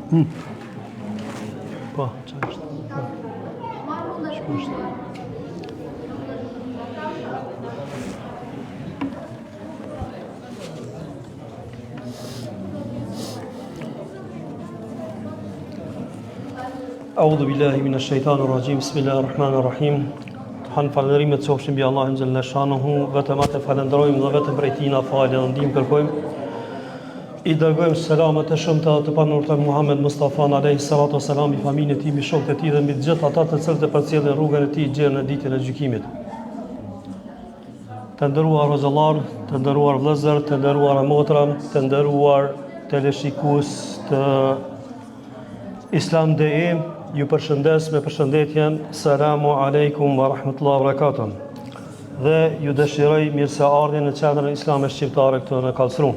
Po, çfarë është? A'udhu billahi minash shaitanir rajim. Bismillahir rahmanir rahim. Han falënderimet qofshin mbi Allahun xhalla shanuhu, vetëm atë falenderojmë dhe vetëm prej tij na falë dhe ndihmë kërkojmë. I dërgojmë selamet e shumta të panurta Muhammed Mustafa alayhi salatu wasalam, i familjes e tij, mbi shokët e tij dhe mbi të gjithë ata të cilët e përcjellin rrugën e tij deri në ditën e gjykimit. Të nderuar hoxhallar, të nderuar vëllezër, të nderuara motra, të nderuar teleshikues të Islam.de, ju përshëndes me përshëndetjen Selamu alaikum wa rahmatullahi wa barakatuh. Dhe ju dëshiroj mirëseardhjen në qendrën islame shqiptare këtu në Kallësru.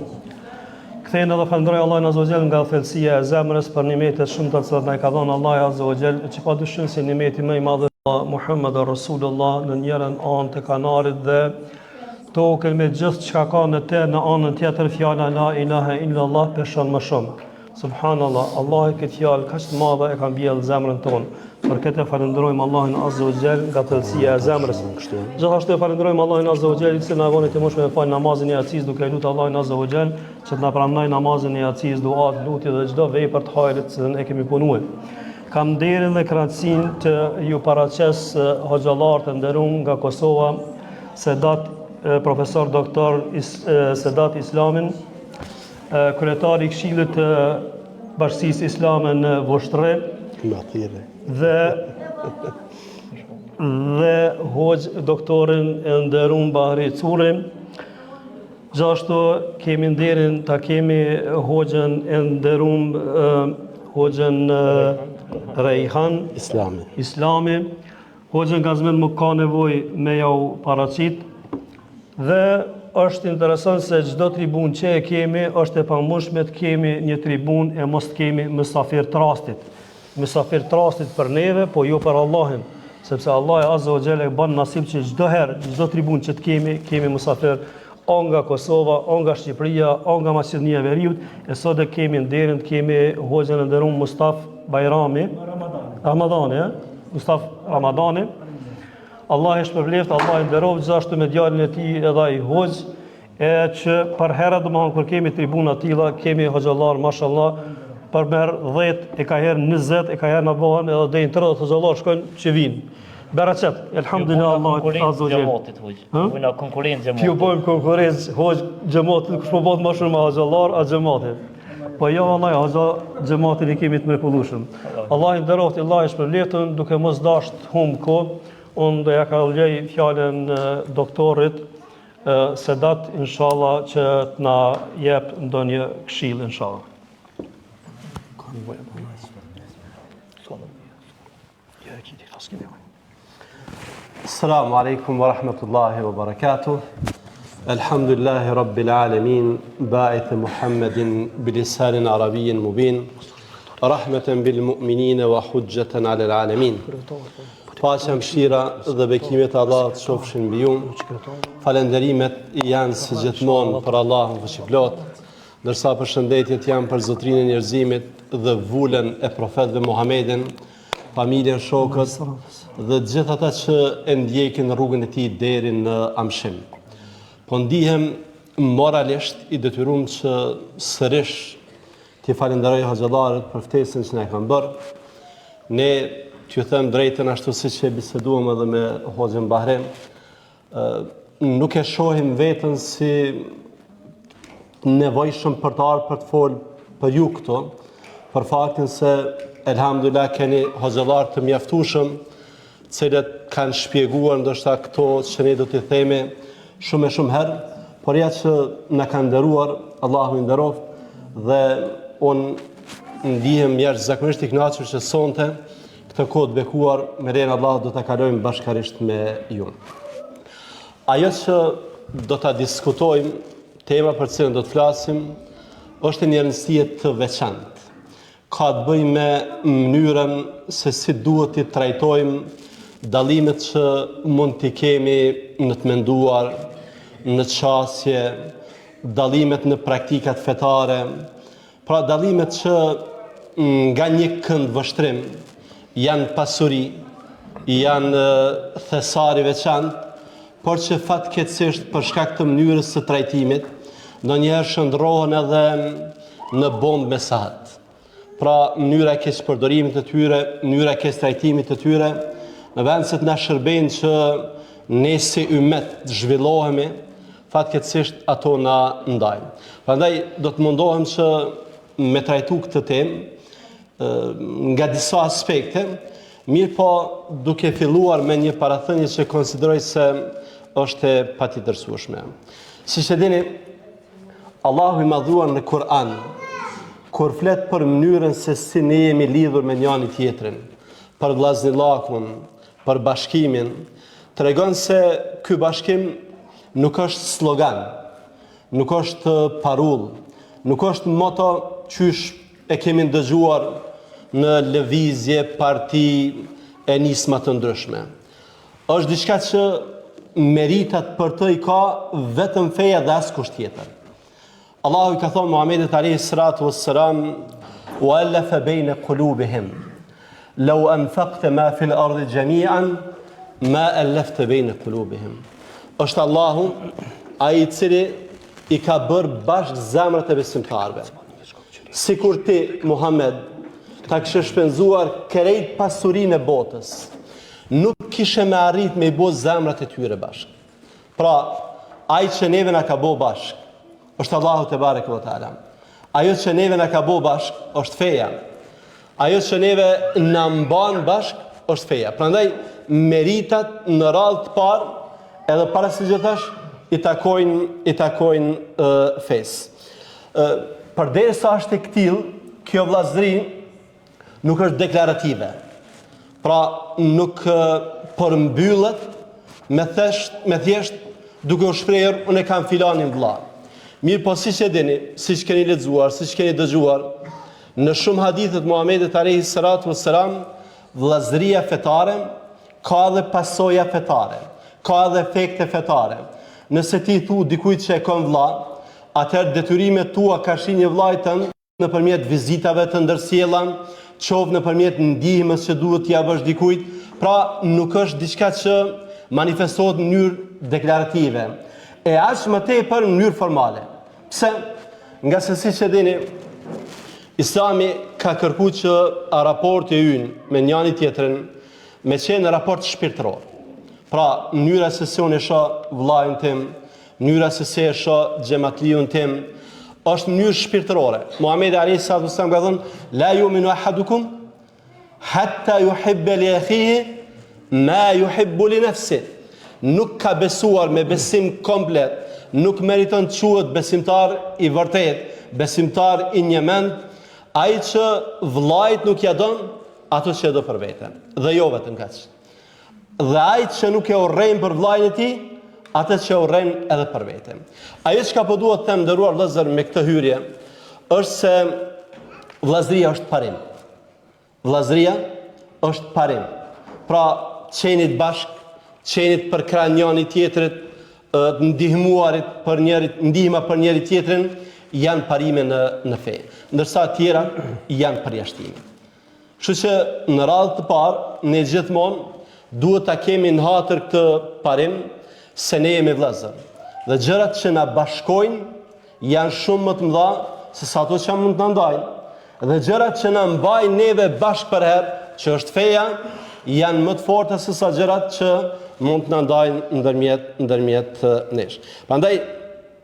Kthehen edhe falenderoj Allahun azza wa jall nga thellësia e zemrës për nimetet shumë të cilat na ka dhënë Allahu azza wa jall, që padyshim se nimeti më i madh Muhammed Rasulullah në njërin anë të kanarit dhe tokën me gjithë çka ka në të, në anën tjetër fjala la ilaha illallah peshon më shumë. Subhanallah, Allah këtë fjalë kaq të madhe e ka mbjellë zemrën tonë. Për këtë falenderojmë Allahun azza wa jall nga thellësia e zemrës. Gjithashtu falenderojmë Allahun azza wa jall që na voni të moshme me fal namazin e Yacis, duke lutur Allahun azza wa jall që të na pranoj namazin e Yacis, duat, lutje dhe çdo vepër të hajrit që ne kemi punuar. Kam nderin dhe kënaqësinë të ju paraqes hoxhallar të nderuar nga Kosova, Sedat profesor doktor Sedat Islamin, kryetari i Këshillit të Bashkisë Islame në Vushtre dhe hoxh doktorin e nderuar Bahri Curi. Gjithashtu kemi nderin ta kemi hoxhën e nderuar hoxhën Rejhan Islami. Hoxhën Gazmen më ka nevojë me jau paraqit dhe është interesant se çdo tribun që e kemi është e pamundshme të kemi një tribun e mos të kemi mysafir trastit. Mysafir trastit për neve, po jo për Allahin, sepse Allah azza wa jalla e bën nasib që çdo herë, çdo tribun që të kemi mysafir o nga Kosova, o nga Shqipëria, o nga Maqedonia e Veriut, e sot e kemi nderin të kemi hoxhën e nderuar Mustaf Bajrami, Mustaf Ramadani. Allah e shpërbleft, Allah e nderoj gjithashtu me djalin e tij edhe ai hoxh, që për herë domthon kur kemi tribuna të tilla, kemi hoxhallar mashallah, për merr 10, e ka herë 20, e ka herë na bëhen edhe deri 30 hoxhallar shkojnë që vinë. Bereqet, elhamdulillah Allah azza wa jall. Bëjmë konkurrencë xhamatit. Ju bëjmë konkurrencë hoxh xhamatit, kush po bëhet më shumë hoxhallar a xhamatit. Po jo vallahi hoxha xhamatin e kemi të mrekullueshëm. Allah i nderoft, Allah e shpërbleft, duke mos dash të humb kohë. Unë do ja kaloj fjalën doktorit Sedat, inshallah, që të na jep ndonjë këshill, inshallah. Assalamu alaikum wa rahmatullahi wa barakatuh. Alhamdulillahi rabbil alamin, ba'ith Muhammedin bilisanin arabiyyin mubin, rahmatan bil mu'minina wa hujjatan 'alal alamin. Paqja, mëshira dhe bekimet e Allahut qofshin mbi ju. Falënderimet janë së gjithmonë për Allahun fuqiplot, ndërsa përshëndetjet janë për Zotrinë e njerëzimit dhe vulën e profetëve Muhammedin, familjen, shokët dhe të gjithë ata që e ndjekin rrugën e tij deri në amshim. Po ndihem moralisht i detyruar që sërish t'i falenderoj hoxhallarët për ftesën që na kanë bërë. Ne t'ju them drejtën ashtu siç e biseduam edhe me hoxhën Bahrim, nuk e shohim veten si nevojshëm për të ardhur për të folur për ju këtu, për faktin se elhamdulillah keni hoxhallar të mjaftueshëm, të cilët kanë shpjeguar ndoshta këto që ne do t'i themi shumë herë, por ja që na kanë nderuar, Allahu i nderoft, dhe unë ndihem jashtëzakonisht i kënaqur që sonte këtë kohë të bekuar me lejen e Allahut do ta kalojmë bashkërisht me ju. Ajo që do ta diskutojmë, tema për cilën do të flasim, është një rëndësie të veçantë. Ka të bëjë me mënyrën se si duhet t'i trajtojmë dallimet që mund t'i kemi në të menduar, në qasje, dallimet në praktikat fetare, pra dallimet që nga një kënd vështrim, janë pasuri, janë thesari veçantë, por që fatkeqësisht për shkak të mënyrës së trajtimit, ndonjëherë shndrohen edhe në bombë mesat. Pra mënyra e keq përdorimit të tyre, mënyra e keq trajtimit të tyre, në vend se të na shërbejnë që ne si ummet zhvillohemi, fatkeqësisht ato na ndajnë. Prandaj do të mundohem që me trajtu këtë temë nga disa aspekte, mirë po duke filluar me një parathënie që konsideroj se është e patjetërsueshme. Siç e dini, Allahu i madhuar në Kur'an, kur flet për mënyrën se si ne jemi lidhur me njëri tjetrin, për vllazëllakun, për bashkimin, tregon se ky bashkim nuk është slogan, nuk është parull, nuk është moto qysh e kemi dëgjuar në lëvizje, parti e nisma të ndryshme. Është diçka që meritat për të i ka vetëm feja dhe askush tjetër. Allahu i ka thonë Muhamedit alayhi salatu wassalam: "Wa alafa bayna qulubihim, law anfaqta ma fil ardi jami'an ma alafta bayna qulubihim." Është Allahu ai i cili i ka bërë bashk zemrat e besimtarëve. Sikur ti, Muhammed, ta kishe shpenzuar krejt pasurinë e botës, nuk kishe me arrit me i bo zemrat e tyre bashk. Pra, ai që neve na ka bo bashk, është Allahu te bareke ve teala. Ajo që neve na ka bo bashk, është feja. Ajo që neve na mban bashk, është feja. Prandaj, meritat në radhë të parë, edhe para se gjithash, i takojnë fesë. Përderisa është e këtill, kjo vllazëri nuk është deklarative. Pra nuk përmbyllet me thjesht duke u shprehur unë kam filanin vëlla. Mirë po siç e dini, siç keni lexuar, siç keni dëgjuar, në shumë hadithe të Muhamedit alayhi salatu wassalam, vllazëria fetare ka dhe pasoja fetare, ka dhe efekte fetare. Nëse ti thu dikujt që e kon vëlla, atëherë detyrimet tua ka shi një vllai tënd nëpërmjet vizitave të ndërsjella, qoftë nëpërmjet ndihmës që duhet t'ia bësh dikujt, pra nuk është diçka që manifestohet në mënyrë deklarative, e as më tepër në mënyrë formale. Pse? Nga se siç e dini, Islami ka kërkuar që raporti ynë me njëri tjetrin me qenë raport shpirtëror. Pra, mënyra se si unë e shoh vllain tim, mënyra se si e shoh xhamatliun tim, është mënyrë shpirtërore. Muhamedi alayhi salatu wasallam ka thënë: "La yu'minu ahadukum hatta yuhibba li akhihi ma yuhibbu li nafsihi." Nuk ka besuar me besim komplet, nuk meriton të quhet besimtar i vërtet, besimtar i njëmend, ai që vllait nuk ja don ato që do për veten. Dhe jo vetëm kaq. Dhe ai që nuk e urrejn për vllain e tij, atë që urren edhe për veten. Ajo që po duhet të them nderuar vëllezër me këtë hyrje, është se vllazëria është parim. Vllazëria është parim. Pra, qenit bashk, qenit për krah njëri tjetrit, të ndihmuarit për ndihma për njëri tjetrin, janë parime në fe. Ndërsa të tjera janë përjashtime. Kështu që në radhë të parë, ne gjithmonë duhet ta kemi në hatër këtë parim, se ne jemi vëllezër. Dhe gjërat që na bashkojnë janë shumë më të mëdha se sa ato që mund të na ndajnë. Dhe gjërat që na mbajnë neve bashkë për herë, që është feja, janë më të forta se sa gjërat që mund të na ndajnë ndërmjet nesh. Prandaj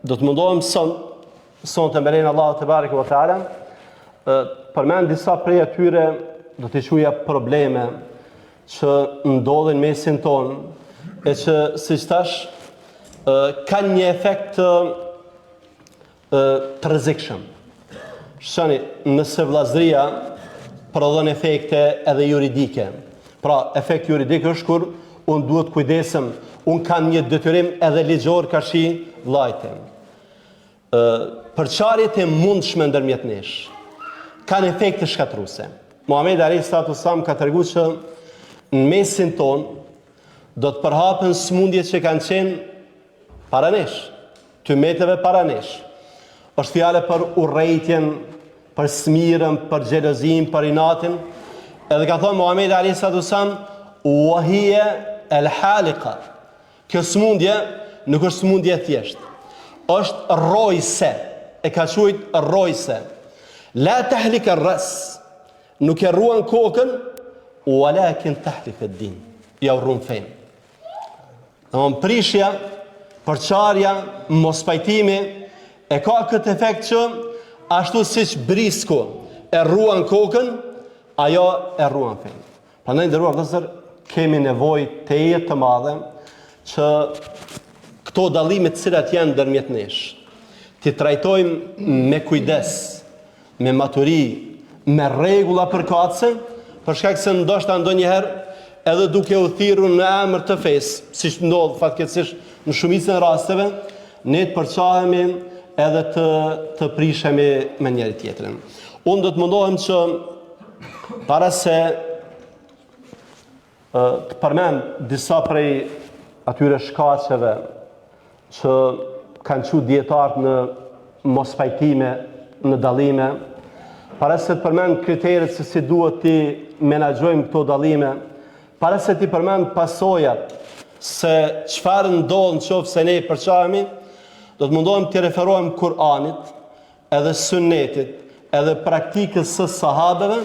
do të mundohem sonte me lenin Allahu te bareke ve teala, përmend disa prej atyre do t'i shuja probleme që ndodhin mesin tonë, e që, si që tash, kanë një efekt të rrezikshëm. Shani, nëse vllazëria prodhon efekte edhe juridike, pra efekt juridik është kur unë duhet kujdesem, unë kam një detyrim edhe ligjor ka shi vllajtin. Përçarjet e mundshme ndërmjet nesh kanë efekte shkatruese. Muhamedi alayhi salatu wasallam ka treguar që në mesin tonë do të përhapen smundjet që kanë qenë para nesh, thymeteve para nesh. Është fjale për urrejtjen për smirën, për xhelozin, për inatin. Edhe ka thonë Muhamedi alayhi salatu wasallam, "Wa hiya al-haliqa." Kjo smundje nuk është smundje thjesht. Është rrojse. E ka quajt rrojse. La tahlik ar-ras. Nuk e ruan kokën, walakin tahlik ad-din. Ja urrun fen. Domthon prishja, përçarja, mos pajtimi e ka këtë efekt që ashtu siç brisku e ruan kokën, ajo e ruan fen. Prandaj nderuar vëllezër, kemi nevojë të jetë të madhe që këto dallime të cilat janë ndërmjet nesh, ti trajtojmë me kujdes, me maturi, me rregulla përkatëse, për shkak se ndoshta ndonjëherë edhe duke u thirrur në emër të fesë, siç ndodh fatkeqësisht në shumicën e rasteve, ne të përçahemi edhe të prishemi me njëri tjetrin. Unë do të mundohem që para se të përmend disa prej atyre shkaqeve që kanë qenë dietarët në mospajtime, në dallime, para se të përmend kriteret se si duhet të menaxhojmë këto dallime, para se të përmend pasojat se çfarë ndodh nëse ne përçahemi, do të mundohem të referohem Kur'anit, edhe Sunnetit, edhe praktikës së sahabeve,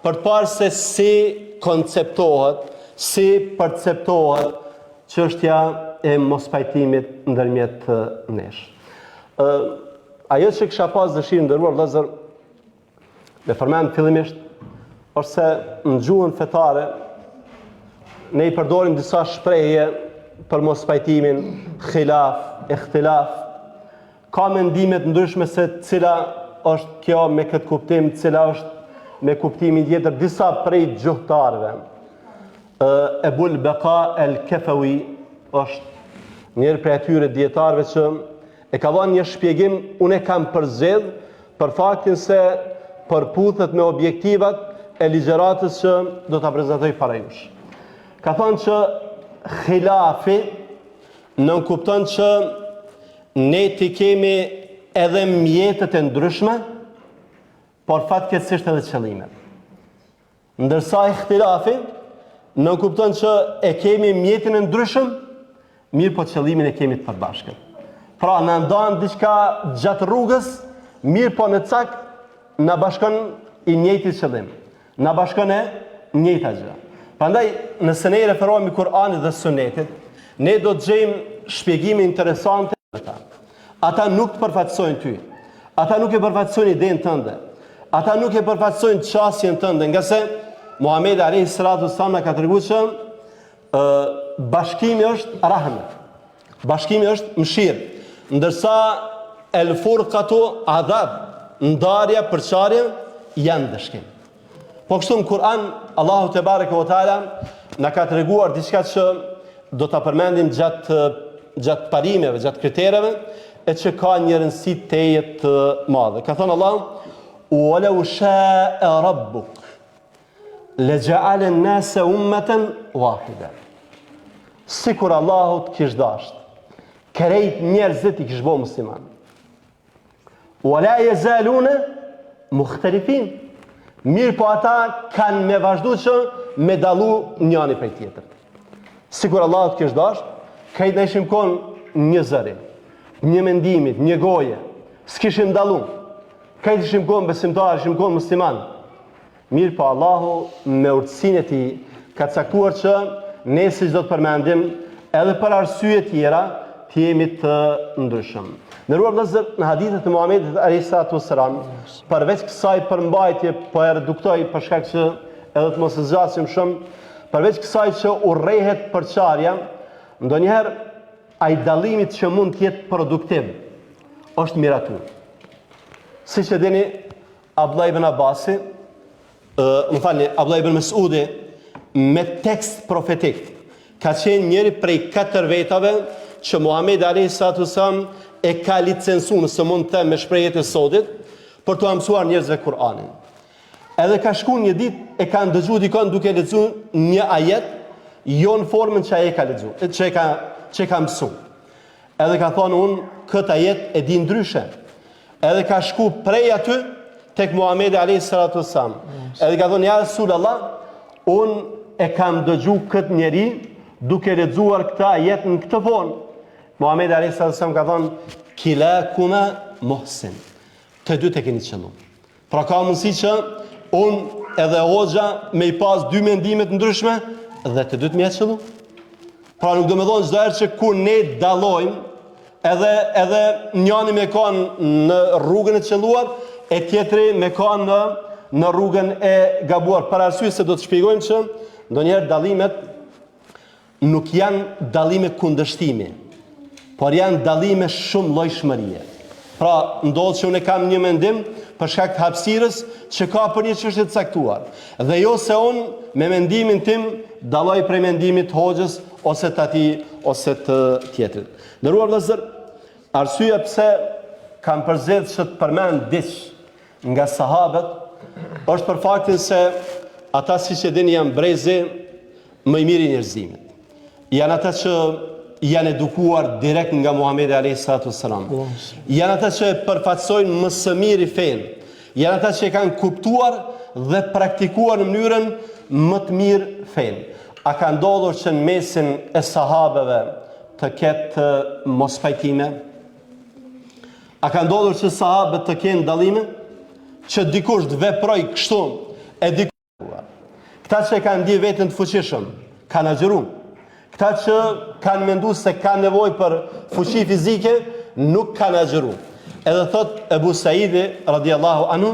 për të parë se si konceptohet, si perceptohet çështja e mospajtimit ndërmjet nesh. Ajo që kisha pas dëshirë nderuar vëllezër, me përmend fillimisht, është se në gjuhën fetare ne i përdorim disa shprehje për mospajtimin, khilaf, ikhtilaf. Ka mendime të ndryshme se cila është kjo me këtë kuptim, cila është me kuptimin tjetër. Disa prej gjuhëtarëve, Ebul Beqa el-Kefawi është njëri prej atyre dietarëve që e ka dhënë një shpjegim, unë e kam përzgjedh për faktin se përputhet me objektivat e ligjëratës që do ta prezantoj para jush. Ka thënë që khilafi nuk kupton që ne ti kemi edhe mjetet e ndryshme, por fatkeqësisht edhe qëllimet. Ndërsa ikhtilafi nuk kupton që e kemi mjetin e ndryshëm, mirë po qëllimin e kemi të përbashkët. Pra në ndan diçka gjatë rrugës, mirë po në cak na bashkon i njëjti qëllim, na bashkon e njëjta gjë. Prandaj nëse ne referohemi Kur'anit dhe Sunetit, ne do të gjejmë shpjegime interesante ata. Ata nuk të përfaqësojnë ty. Ata nuk e përfaqësojnë idenë tënde. Ata nuk e përfaqësojnë çësjen tënde, nga se Muhamedi alayhi salatu wasallam ka treguar që bashkimi është rahme. Bashkimi është mëshirë. Ndërsa el furqatu adab, ndarja, përçarja janë dëshkim. Po kështu në Kur'an Allahu te bareke ve teala na ka treguar diçka që do ta përmendim gjatë parimeve, gjatë kritereve, e që ka një rëndësi teje të madhe. Ka thënë Allah: "Walau sha'a rabbuk laja'ala an-nasa ummatan wahida." Sikur Allahu të kishte dashur, krejt njerëzit i kishte bërë musliman. "Wala yazaluna mukhtalifin." Mirë po ata kanë me vazhdu që me dalu njani prej tjetër. Sikur Allahu të kishte dashur, krejt ne ishim kon një zëri, një mendimit, një goje, s'kishim dalu. Krejt ishim kon besimtar, ishim kon musliman. Mirë po Allahu me urtësinë e tij ka caktuar që ne siç do të përmendim, edhe për arsye tjera, të jemi të ndryshëm. Nderuar vëllezër, në hadithet e Muhamedit alayhi salatu wassalam, përveç kësaj përmbajtje, po e reduktoj për shkak që edhe të mos e zgjasim shumë, përveç kësaj që urrëhet përçarja, ndonjëherë ai dallimit që mund të jetë produktiv është miratu. Siç e dini, Abdullah ibn Abbasi, Abdullah ibn Mesudi, me tekst profetik, ka qenë njëri prej 4 vetave që Muhamedi alayhi salatu wasallam e ka licencuar, nëse mund të them me shprehjet e sotit, për të mësuar njerëzve Kur'anin. Edhe ka shkuar një ditë e ka ndëgjuar dikon duke lexuar një ajet, jo në formën që ai ka lexuar, që ka mësuar. Edhe ka thonë, unë këtë ajet e di ndryshe. Edhe ka shku prej aty tek Muhamedi alayhi salatu wassalam. Edhe ka thonë ja Rasulullah, unë e kam dëgju këtë njeri duke lexuar këtë ajet në këtë formë. Muhamedi alayhi salatu wassalam ka thonë kilakuma muhsin. Të dy të keni qëllu. Pra ka mundësi që unë edhe hoxha me i pas dy mendime të ndryshme dhe të dy të mjetë qëllu. Pra nuk do me thonë çdo herë që kur ne dallojmë, edhe njani me kanë në rrugën e qëlluar, e tjetri me kanë në rrugën e gabuar. Për arsye se do të shpjegojmë që ndonjëherë dallimet nuk janë dallime kundërshtimi, por janë dallime shumë llojshmërie. Pra, ndodh që unë kam një mendim për shkak të hapësirës që ka për një çështje të caktuar. Dhe jo se unë me mendimin tim dalloj prej mendimit të hoxhës ose të atij ose të tjetrit. Nderuar vëllezër, arsyeja pse kam përzgjedhur që të përmend diç nga sahabët është për faktin se ata siç e dini janë brezi më i mirë i njerëzimit. Janë ata që janë edukuar direkt nga Muhamedi alayhi salatu wassalam. Janë ata që përfaqësojnë më së miri fenë. Janë ata që kanë kuptuar dhe praktikuar në mënyrën më të mirë fenë. A ka ndodhur që në mesin e sahabeve të ketë mospajtime? A ka ndodhur që sahabët të kenë dallime? Që dikush të veproj kështu e dikush. Këta që kanë ndjej veten të fuqishëm, kanë agjëruar. Këta që kanë menduar se kanë nevojë për fuqi fizike, nuk kanë agjëruar. Edhe thot Ebu Saidi radiallahu anhu,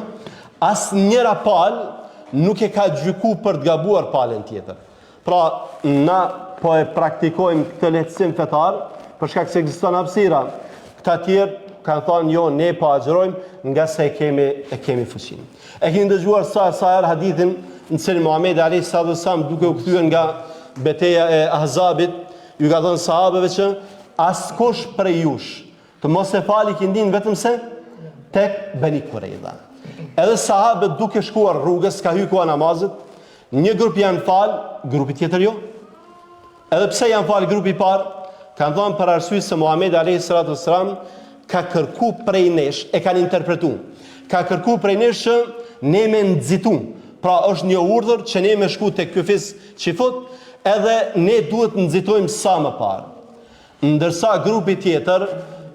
asnjëra palë nuk e ka gjykuar për të gabuar palën tjetër. Pra, na po e praktikojmë këtë lehtësim fetar, për shkak se ekziston hapësira. Këta tjerë kanë thënë jo, ne po agjërojmë nga se e kemi fuqinë. E keni dëgjuar sa herë hadithin në cilin Muhamedi alayhi salatu wasallam duke u kthyer nga betejë e Ahzabit, ju ka thënë sahabëve që askush prej jush të mos e fali kindin vetëm se tek Beni Kurejda. Edhe sahabët duke shkuar rrugës, ka hyrë koha namazit, një grup janë fal, grupi tjetër jo. Edhe pse janë fal grupi i parë, kanë thënë për arsye se Muhamedi alayhi salatu wasallam ka kërku prej nesh, e kanë interpretuar. Ka kërku prej nesh që ne me nxitu. Pra është një urdhër që ne me shku tek ky fis çifut, edhe ne duhet nxitojmë sa më parë. Ndërsa grupi tjetër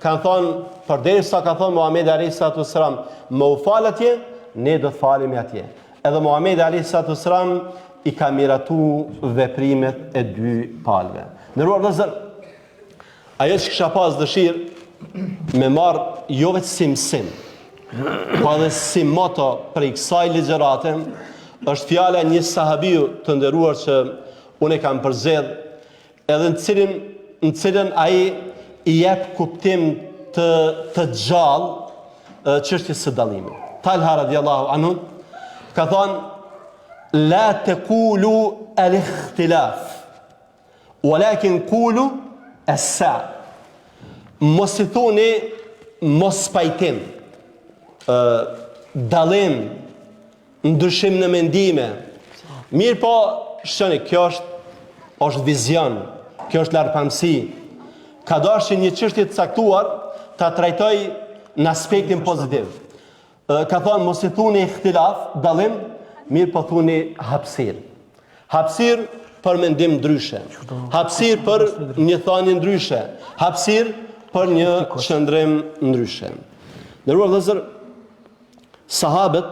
kanë thonë, përderisa ka thonë Muhamedi alayhi salatu wasallam, më u fal atje, ne do të falemi atje. Edhe Muhamedi alayhi salatu wasallam i ka miratu veprimet e dy palëve. Ndëruar vëllezër, ajo që kisha pas dëshirë me marr jo vetë si mësim, po edhe si moto për kësaj ligjërate, është fjala e një sahabiu të nderuar që unë e kam përzgjedh, edhe në cilën ai i jep kuptim të gjallë çështjes së dallimit. Talha radiallahu anhu ka thënë la taqulu al-ikhtilaf walakin qulu as-sa'. Mos i thoni mos pajtim, dallim, ndryshim në mendime. Mirë po, shëni, kjo është vizion, kjo është larpamësi. Ka dashur një çështje të caktuar ta trajtoj në aspektin pozitiv. Ka thonë mos i thuni ikhtilaf, dallim, mirë po thuni hapësirë. Hapësirë për mendim ndryshe. Hapësirë për një thënie ndryshe. Hapësirë për një qëndrim ndryshe. Nderuar vëllezër, sahabët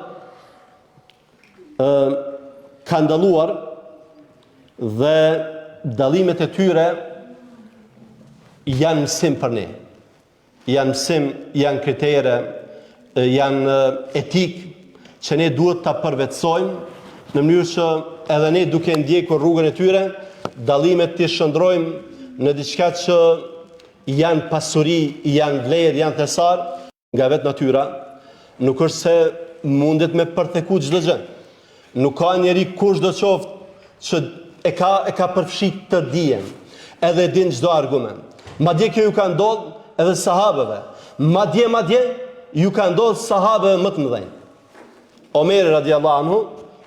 kanë dalluar dhe dallimet e tyre janë mësim për ne. Janë mësim, janë kritere, janë etik që ne duhet ta përvetësojmë në mënyrë që edhe ne duke ndjekur rrugën e tyre, dallimet të shndrojmë në diçka që janë pasuri, janë vlerë, janë thesar nga vetë natyra. Nuk është se mundet me përtheku çdo gjë. Nuk ka njeri kushdo qoftë që e ka përfshit të dijen, edhe din çdo argument. Madje kjo ju ka ndodhur edhe sahabeve. Madje ju ka ndodhur sahabeve më të mëdhenj. Omeri radiallahu anhu,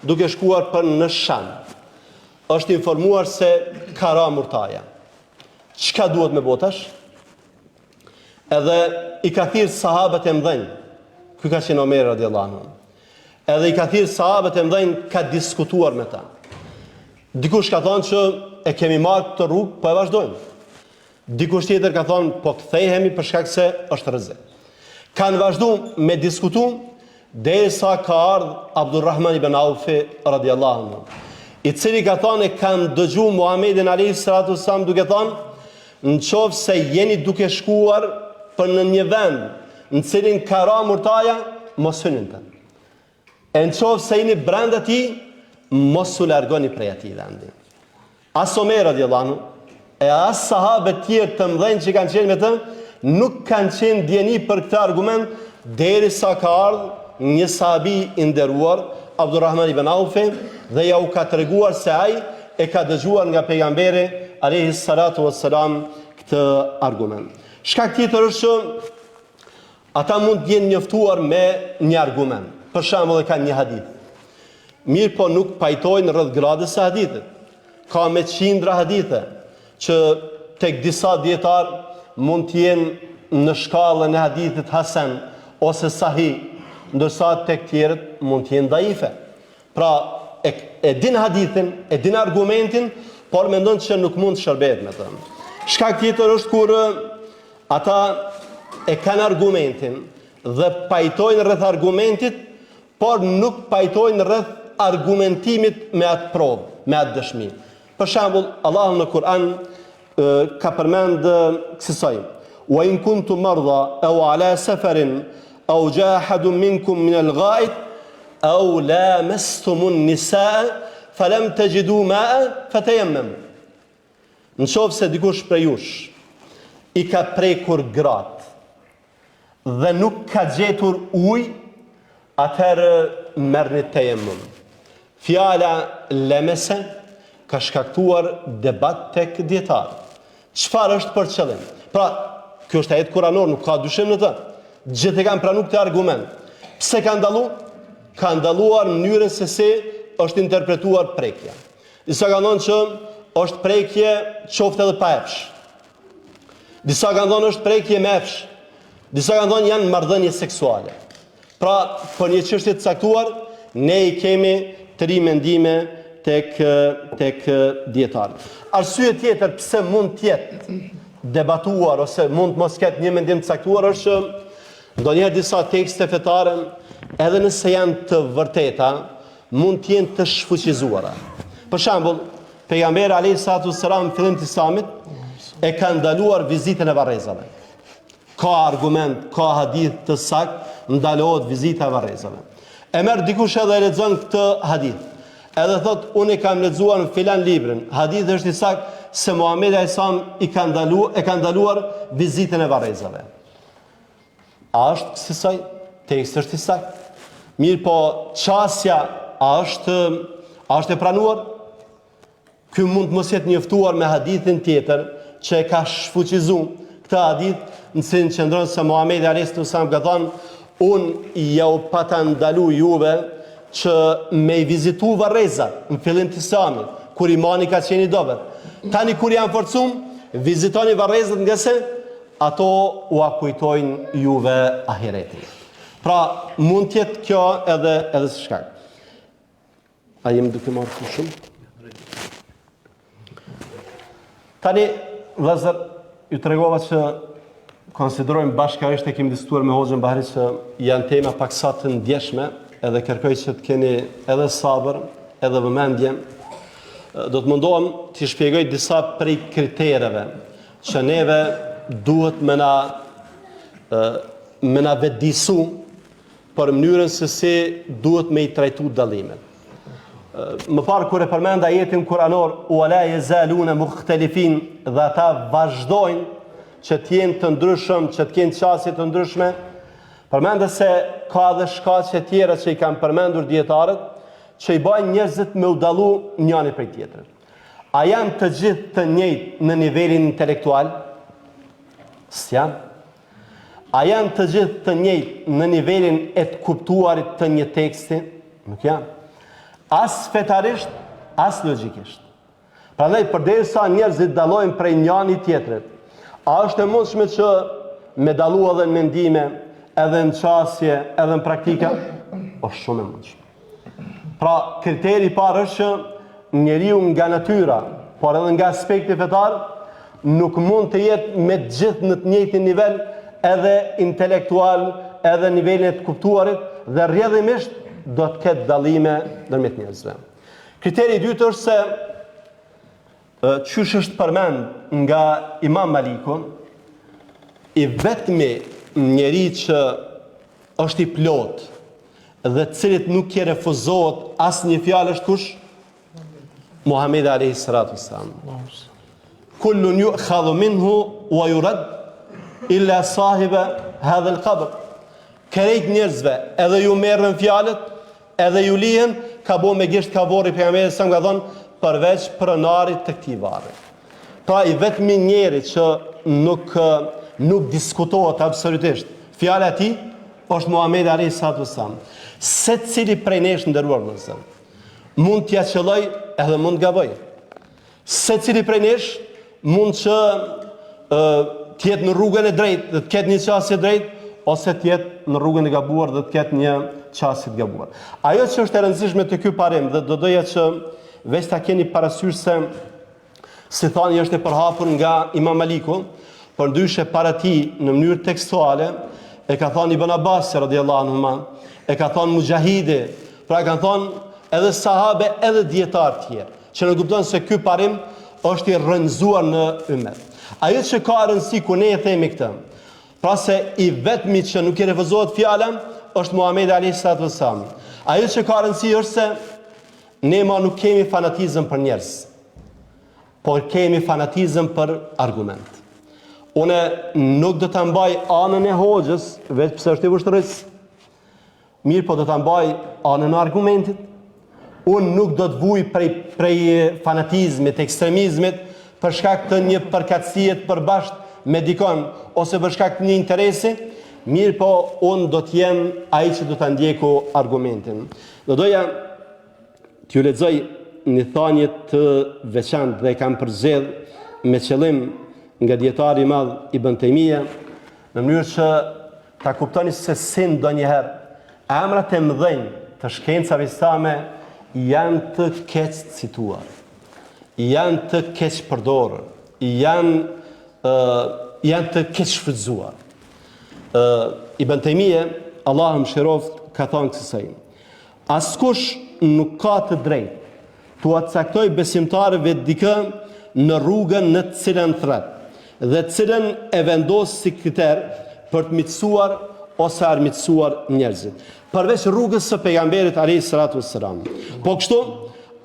duke shkuar për në Sham, është informuar se ka ra murtaja. Çka duhet me botash? Edhe i ka thirrë sahabët e mëdhenj. Ky ka qenë Omeri radiallahu anhu. edhe i ka thirrë sahabët e mëdhenj, ka diskutuar me ta. Dikush ka thonë që e kemi marrë këtë rrugë, po e vazhdojmë. Dikush tjetër ka thonë, po kthehemi për shkak se është rrezik. Kanë vazhduar me diskutu derisa ka ardhur Abdulrahman ibn Aufi radhiyallahu anhu, i cili ka thonë e kanë dëgjuar Muhamedit alayhi salatu wasallam duke thonë, në qoftë se jeni duke shkuar për në një vend në cilin ka ra murtaja, mos hyni të. E në qoftë se jeni brenda ti, mos u largoni prej atij vendi. As Omer radhiyallahu anhu e as sahabët tjerë të mëdhenj që kanë qenë me të, nuk kanë qenë djeni për këtë argument, derisa ka ardhur një sahabi i nderuar, Abdulrahman ibn Aufi, dhe ja u ka treguar se ai e ka dëgjuar nga pejgamberi alayhi salatu wassalam këtë argument. Shkak tjetër është që ata mund të jenë njoftuar me një argument. Për shembull, kanë një hadith. Mirë, po nuk pajtojnë rreth gradës së hadithit. Ka me qindra hadithe që tek disa dietar mund të jenë në shkallën e hadithit hasan ose sahih, ndërsa tek tjerët mund të jenë daife. Pra, e din hadithin, e din argumentin, por mendon që nuk mund të shërbehet me të. Shkak tjetër është kur ata e kanë argumentin dhe pajtojnë rreth argumentit, por nuk pajtojnë rreth argumentimit me atë provë, me atë dëshmi. Për shembull, Allahu në Kur'an ka përmend kësaj: "Wa in kuntum marda aw ala safarin aw jaa ahadun minkum min al-gha'id aw lamastumun nisaa falam tajidu ma'a fatayammamu." Në qoftë se dikush prej jush i ka prekur gratë dhe nuk ka gjetur ujë, atëherë merrni tejemmum. Fjala lemese ka shkaktuar debat tek dietar. Çfarë është për qëllim? Pra, kjo është ajet kuranor, nuk ka dyshim në të. Gjithë e kanë pranuar këtë argument. Pse ka ndalluar? Ka ndalluar në mënyrën se si është interpretuar prekja. Disa kanë thënë që është prekje qoftë edhe pa epsh. Disa kanë thënë është prekje me epsh. Disa kanë thënë janë marrëdhënie seksuale. Pra, për një çështje të caktuar, ne i kemi 3 mendime tek dietar. Arsye tjetër pse mund të jetë debatuar ose mund të mos ketë një mendim të caktuar është që ndonjëherë disa tekste fetare, edhe nëse janë të vërteta, mund të jenë të shfuqizuara. Për shembull, pejgamberi alayhi salatu wassalam në fillim të Islamit e ka ndaluar vizitën e varrezave. Ka argument, ka hadith të saktë, ndalohet vizita e varrezave. E merr dikush edhe e lexon këtë hadith. Edhe thot, unë e kam lexuar në filan librin. Hadithi është i saktë se Muhamedi alayhis salam e ka ndaluar vizitën e varrezave. A është kësaj? Teksti është i saktë. Mirë, po çësia a është e pranuar? Ky mund të mos jetë njoftuar me hadithin tjetër që e ka shfuqizuar këtë hadith, në cilin qëndron se Muhamedi alayhis salam ka thënë, unë ja u pata ndalu juve që me i vizitu varrezat në fillim të Islamit, kur imani ka qenë i dobët. Tani kur janë forcum, vizitoni varrezat nga se ato u akujtojnë juve ahiretin. Pra, mund të jetë kjo edhe së shkak. A jemi duke marrë të shumë? Tani, vëllezër, ju tregova që konsiderojmë bashkërisht e kemi diskutuar me Hoxhën Bahri që janë tema paksa të ndjeshme, edhe kërkoj që të keni edhe sabër, edhe vëmendje. Do të mundohem të shpjegoj disa prej kritereve që neve duhet me na vetëdijsu për mënyrën se si duhet me i trajtu dallimet. Më parë kur e përmend ajetin kuranor wala yazaluna mukhtalifin, dhe ata vazhdojnë që të jenë të ndryshëm, që të kenë qasje të ndryshme, përmendë se ka dhe shkaqe tjera që i kanë përmendur dietarët, që i bajnë njerëzit me u dallu njëri prej tjetrit. A janë të gjithë të njëjtë në nivelin intelektual? S'janë. A janë të gjithë të njëjtë në nivelin e të kuptuarit të një teksti? Nuk janë. As fetarisht, as logjikisht. Prandaj përderisa njerëzit dallojnë prej njëri tjetrit, a është e mundshme që me dallu edhe në mendime, edhe në qasje, edhe në praktika? është shumë e mundshme. Pra, kriteri i parë është që njeriu nga natyra, por edhe nga aspekti fetar, nuk mund të jetë me gjithë në të njëjtin nivel, edhe intelektual, edhe nivelin e të kuptuarit, dhe rrjedhimisht do të ketë dallime ndërmjet njerëzve. Kriteri i dytë është se qysh është përmend nga Imam Maliku, i vetmi njeri që është i plot dhe cilit nuk i refuzohet asnjë fjalë është kush? Muhamedi alayhi salatu wassalam. Kullun yu'khadhu minhu wa yurad illa sahiba hadha al-qabr. Krejt njerëzve edhe ju merren fjalët, edhe ju lihen, ka bo me gisht ka vorri pejgamberi sa ka thonë përveç pronarit të këtij varri. Pra i vetmi njeri që nuk diskutohet absolutisht fjala e tij është Muhamedi alayhi salatu wassalam. Secili prej nesh nderuar vëllezër, mund t'ja qelloj edhe mund gaboj. Secili prej nesh mund që të jetë në rrugën e drejtë, dhe të ketë një qasje drejtë, ose të jetë në rrugën e gabuar dhe të ketë një qasje të gabuar. Ajo që është e rëndësishme të ky parim, dhe do doja që veç ta keni parasysh se si thani është e përhapur nga Imam Maliku, por ndryshe para tij në mënyrë tekstuale e ka thënë Ibn Abbas radhiyallahu anhu, e ka thënë Mujahidi, pra kanë thënë edhe sahabe edhe dietar të tjerë, që në kupton se ky parim është i rrënzuar në ummet. Ajo që ka rëndësi ku ne e themi këtë, pra se i vetmi që nuk i refuzohet fjala është Muhamedi alayhi salatu wassalam. Ajo që ka rëndësi është se ne nuk kemi fanatizëm për njerëz, por kemi fanatizëm për argument. Une nuk do të mbaj anën e hoxhës, veç pse është i vështirë. Mirë, po do të mbaj anën e argumentit. Unë nuk do të vuj prej fanatizmit, ekstremizmit, për shkak të një përkatësie të përbashkët me dikon, ose për shkak të një interesi. Mirë, po unë do të jem ai që do të ndjeku argumentin. Do doja t'ju lexoj një thanje të veçantë dhe kam përzgjedh me qëllim nga dietari i madh Ibn Taymija, në mënyrë që ta kuptoni se si ndonjëherë emrat e mëdhenj të shkencave islame janë të keq cituar, janë të keq përdorur, janë të keq shfrytzuar. Ibn Taymija, Allahu mëshiroft, ka thënë kësaj: askush nuk ka të drejtë t'u caktoj besimtarëve dikë në rrugën në të cilën thret, dhe të cilën e vendos si kriter për të mitësuar ose armitësuar njerëzit, përveç rrugës së pejgamberit alayhi salatu wassalam. Po kështu,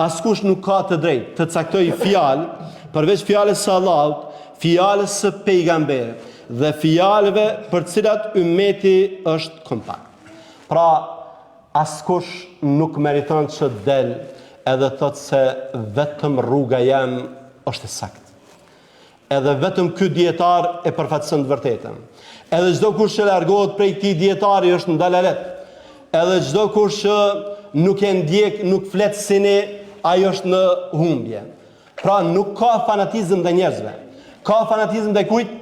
askush nuk ka të drejtë të caktoj fjalë përveç fjalës së Allahut, fjalës së pejgamberit dhe fjalëve për të cilat ummeti është kompakt. Pra, askush nuk meriton që del edhe thot se vetëm rruga jam është e saktë. Edhe vetëm ky dietar e përfaqëson të vërtetën. Edhe çdo kush që largohet prej këtij dietari është në dalalet. Edhe çdo kush që nuk e ndjek, nuk flet si ne, ai është në humbje. Pra nuk ka fanatizëm ndaj njerëzve. Ka fanatizëm ndaj kujt?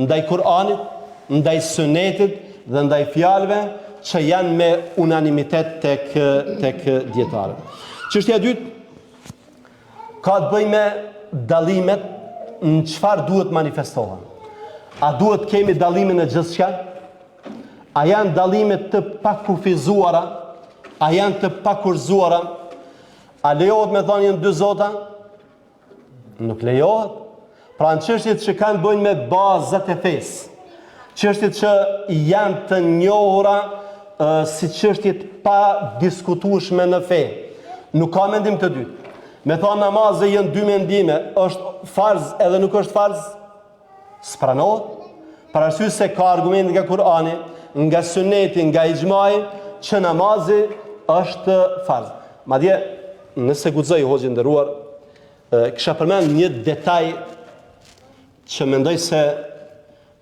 Ndaj Kur'anit, ndaj Sunetit dhe ndaj fjalëve që janë me unanimitet tek dietarët. Çështja e dytë ka të bëjë me dallimet në çfarë duhet manifestohen. A duhet kemi dallimin e gjithçka? A janë dallime të pakufizuara? A janë të pakurzuara? A lejohet me thënien dy zota? Nuk lejohet. Pra në çështjet që kanë bëjnë me bazat e fesë, çështjet që janë të njohura si çështjet pa diskutueshme në fe, nuk ka mendim të dytë. Me thonë namazë janë dy mendime, është farz edhe nuk është farz, s'pranohet, për arsye se ka argument nga Kur'ani, nga Suneti, nga ixhmai, që namazi është farz. Madje, nëse guxoj hoxhë nderuar, kisha përmend një detaj që mendoj se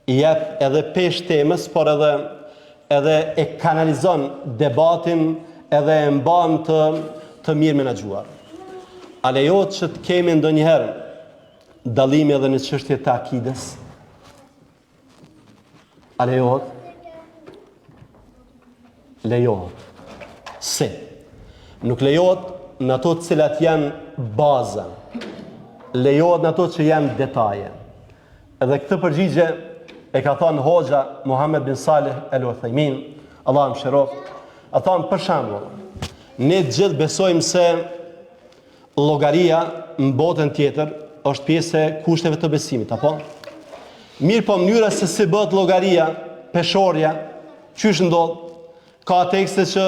i jep edhe pesh temës, por edhe e kanalizon debatin, edhe e mban të mirë menaxhuar. A lejohet që të kemi ndonjëherë dallime edhe në çështje të akides? A lejohet? Lejohet. Se nuk lejohet në ato të cilat janë baza, lejohet në ato që janë detaje. Edhe këtë përgjigje e ka thënë Hoxha Muhammed bin Salih Al Uthaymin, Allah më shëroft, a thonë për shembull, ne gjithë besojmë se llogaria në botën tjetër është pjesë e kushteve të besimit, apo? Mirë po mënyra se si bëhet llogaria, peshorja, qysh ndodh? Ka tekste që